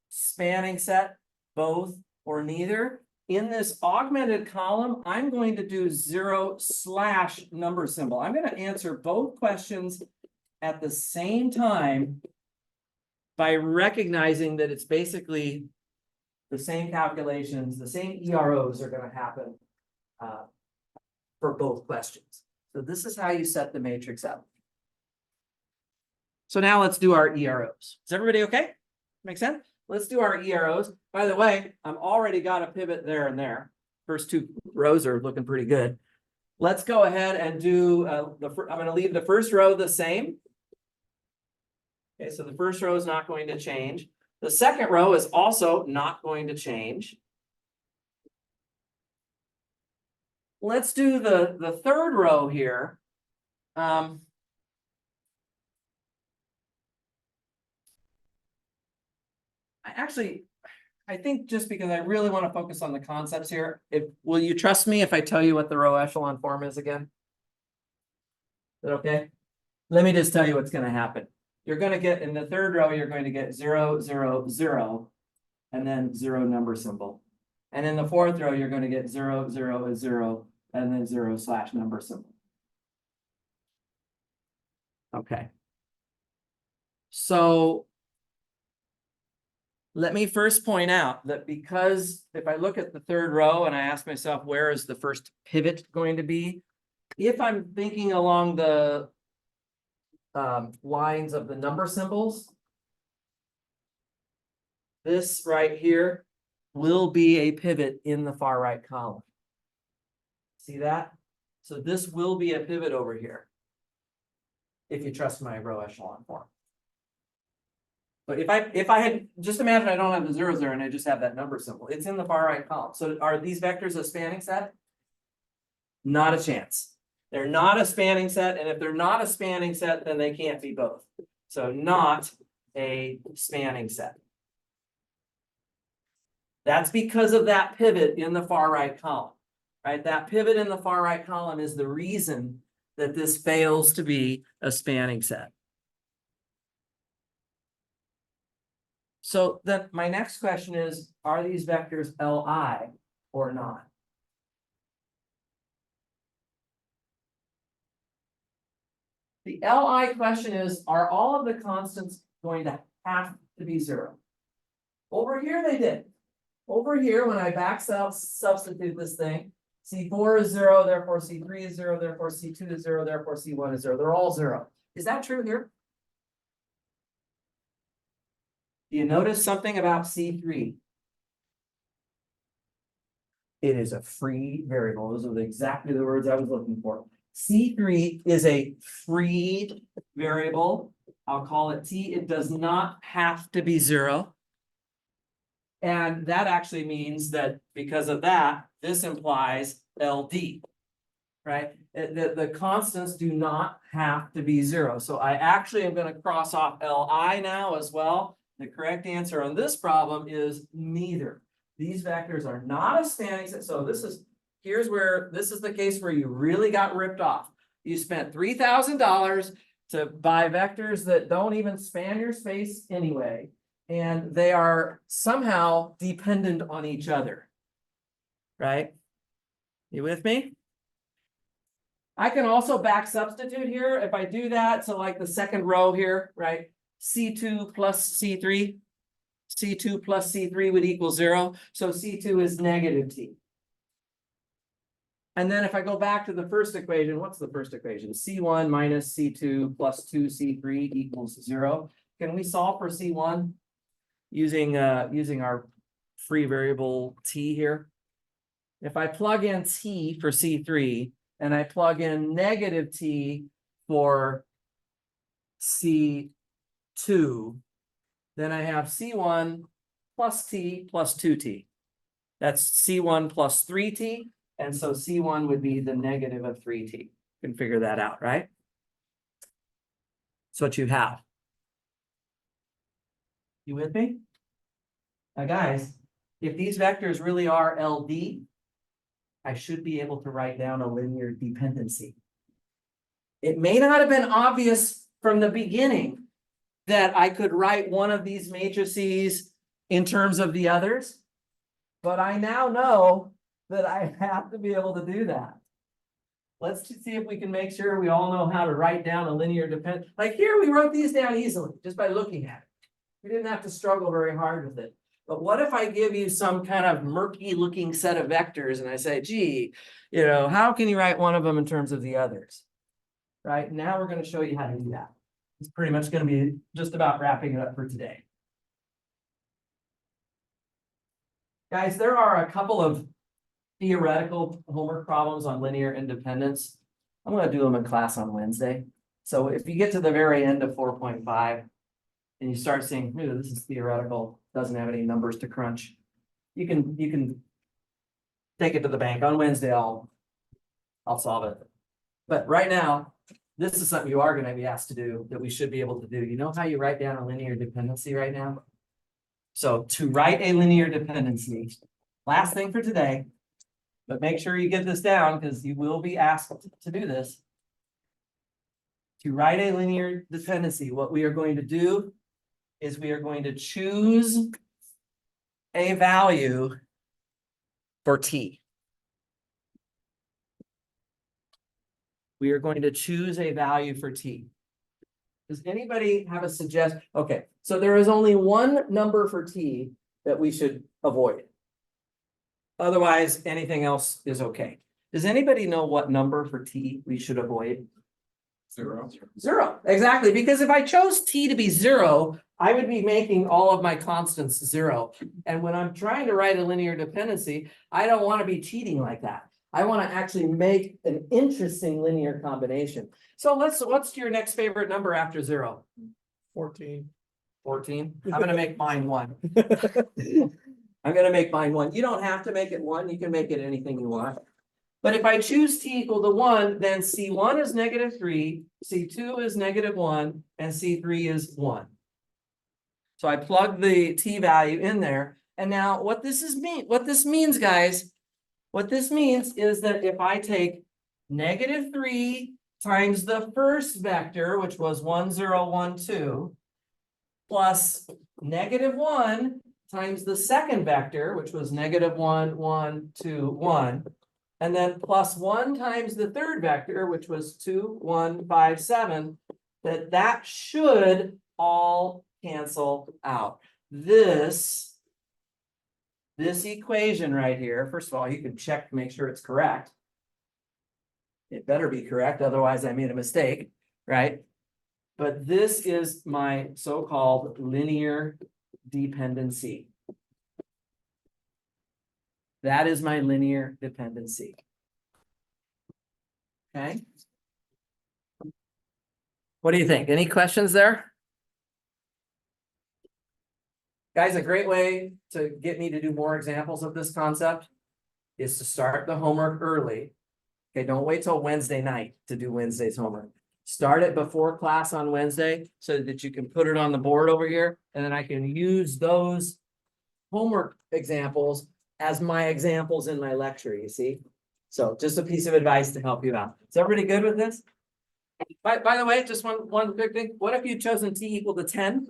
[SPEAKER 1] spanning set, both, or neither, in this augmented column, I'm going to do 0/ number symbol. I'm going to answer both questions at the same time by recognizing that it's basically the same calculations, the same EROs are going to happen for both questions. So this is how you set the matrix up. So now let's do our EROs. Is everybody okay? Make sense? Let's do our EROs. By the way, I'm already got a pivot there and there. First two rows are looking pretty good. Let's go ahead and do I'm going to leave the first row the same. Okay, so the first row is not going to change. The second row is also not going to change. Let's do the third row here. I think just because I really want to focus on the concepts here, will you trust me if I tell you what the row echelon form is again? Is that okay? Let me just tell you what's going to happen. You're going to get in the third row, you're going to get 0, 0, 0, and then 0 number symbol. And in the fourth row, you're going to get 0, 0, 0, and then 0/ number symbol. Okay. So let me first point out that because if I look at the third row and I ask myself, where is the first pivot going to be? If I'm thinking along the lines of the number symbols, this right here will be a pivot in the far right column. See that? So this will be a pivot over here, if you trust my row echelon form. But if I had, just imagine I don't have the zeros there and I just have that number symbol. It's in the far right column. So are these vectors a spanning set? Not a chance. They're not a spanning set, and if they're not a spanning set, then they can't be both. So not a spanning set. That's because of that pivot in the far right column, right? That pivot in the far right column is the reason that this fails to be a spanning set. So then my next question is, are these vectors Li or not? The Li question is, are all of the constants going to have to be 0? Over here they did. Over here, when I back substitute this thing, C4 is 0, therefore C3 is 0, therefore C2 is 0, therefore C1 is 0. They're all 0. Is that true here?
[SPEAKER 2] Do you notice something about C3? It is a free variable. Those are exactly the words I was looking for. C3 is a free variable. I'll call it T. It does not have to be 0. And that actually means that because of that, this implies LD. Right? The constants do not have to be 0. So I actually am going to cross off Li now as well. The correct answer on this problem is neither. These vectors are not a spanning set. So here's where this is the case where you really got ripped off. You spent $3,000 to buy vectors that don't even span your space anyway. And they are somehow dependent on each other. Right? You with me? I can also back substitute here. If I do that, so like the second row here, right? C2 plus C3. C2 plus C3 would equal 0. So C2 is negative T. And then if I go back to the first equation, what's the first equation? C1 minus C2 plus 2C3 equals 0. Can we solve for C1 using our free variable T here? If I plug in T for C3 and I plug in negative T for C2, then I have C1 plus T plus 2T. That's C1 plus 3T. And so C1 would be the negative of 3T. You can figure that out, right? That's what you have. You with me? Now, guys, if these vectors really are LD, I should be able to write down a linear dependency. It may not have been obvious from the beginning that I could write one of these matrices in terms of the others, but I now know that I have to be able to do that. Let's see if we can make sure we all know how to write down a linear dependence. Like here, we wrote these down easily just by looking at it. We didn't have to struggle very hard with it. But what if I give you some kind of murky looking set of vectors and I say, gee, how can you write one of them in terms of the others? Right? Now we're going to show you how to do that. It's pretty much going to be just about wrapping it up for today. Guys, there are a couple of theoretical homework problems on linear independence. I'm going to do them in class on Wednesday. So if you get to the very end of 4.5 and you start seeing, this is theoretical, doesn't have any numbers to crunch, you can take it to the bank. On Wednesday, I'll solve it. But right now, this is something you are going to be asked to do that we should be able to do. You know how you write down a linear dependency right now? So to write a linear dependency, last thing for today, but make sure you get this down because you will be asked to do this. To write a linear dependency, what we are going to do is we are going to choose a value for T. We are going to choose a value for T. Does anybody have a suggestion? Okay, so there is only one number for T that we should avoid. Otherwise, anything else is okay. Does anybody know what number for T we should avoid?
[SPEAKER 5] 0.
[SPEAKER 2] 0, exactly. Because if I chose T to be 0, I would be making all of my constants 0. And when I'm trying to write a linear dependency, I don't want to be cheating like that. I want to actually make an interesting linear combination. So what's your next favorite number after 0?
[SPEAKER 7] 14.
[SPEAKER 2] 14. I'm going to make mine 1. I'm going to make mine 1. You don't have to make it 1. You can make it anything you want. But if I choose T equal to 1, then C1 is -3, C2 is -1, and C3 is 1. So I plug the T value in there. And now what this means, guys, what this means is that if I take -3 times the first vector, which was 1, 0, 1, 2, plus -1 times the second vector, which was -1, 1, 2, 1, and then plus 1 times the third vector, which was 2, 1, 5, 7, that should all cancel out. This equation right here, first of all, you can check to make sure it's correct. It better be correct, otherwise I made a mistake, right? But this is my so-called linear
[SPEAKER 1] dependency. That is my linear dependency. Okay. What do you think? Any questions there? Guys, a great way to get me to do more examples of this concept is to start the homework early. Okay, don't wait till Wednesday night to do Wednesday's homework. Start it before class on Wednesday so that you can put it on the board over here, and then I can use those homework examples as my examples in my lecture, you see? So just a piece of advice to help you out. Is everybody good with this? By the way, just one quick thing. What if you'd chosen t equal to 10?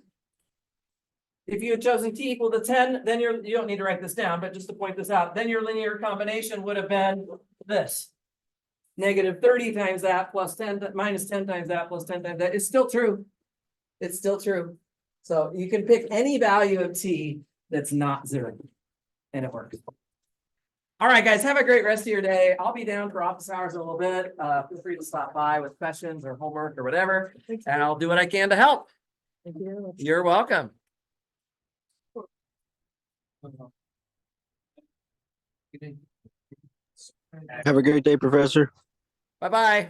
[SPEAKER 1] If you had chosen t equal to 10, then you don't need to write this down, but just to point this out, then your linear combination would have been this. Negative 30 times that plus 10, minus 10 times that plus 10 times that. It's still true. It's still true. So you can pick any value of t that's not 0. And it works. All right, guys, have a great rest of your day. I'll be down for office hours a little bit. Feel free to stop by with questions or homework or whatever, and I'll do what I can to help.
[SPEAKER 3] Thank you very much.
[SPEAKER 1] You're welcome.
[SPEAKER 8] Have a great day, Professor.
[SPEAKER 1] Bye-bye.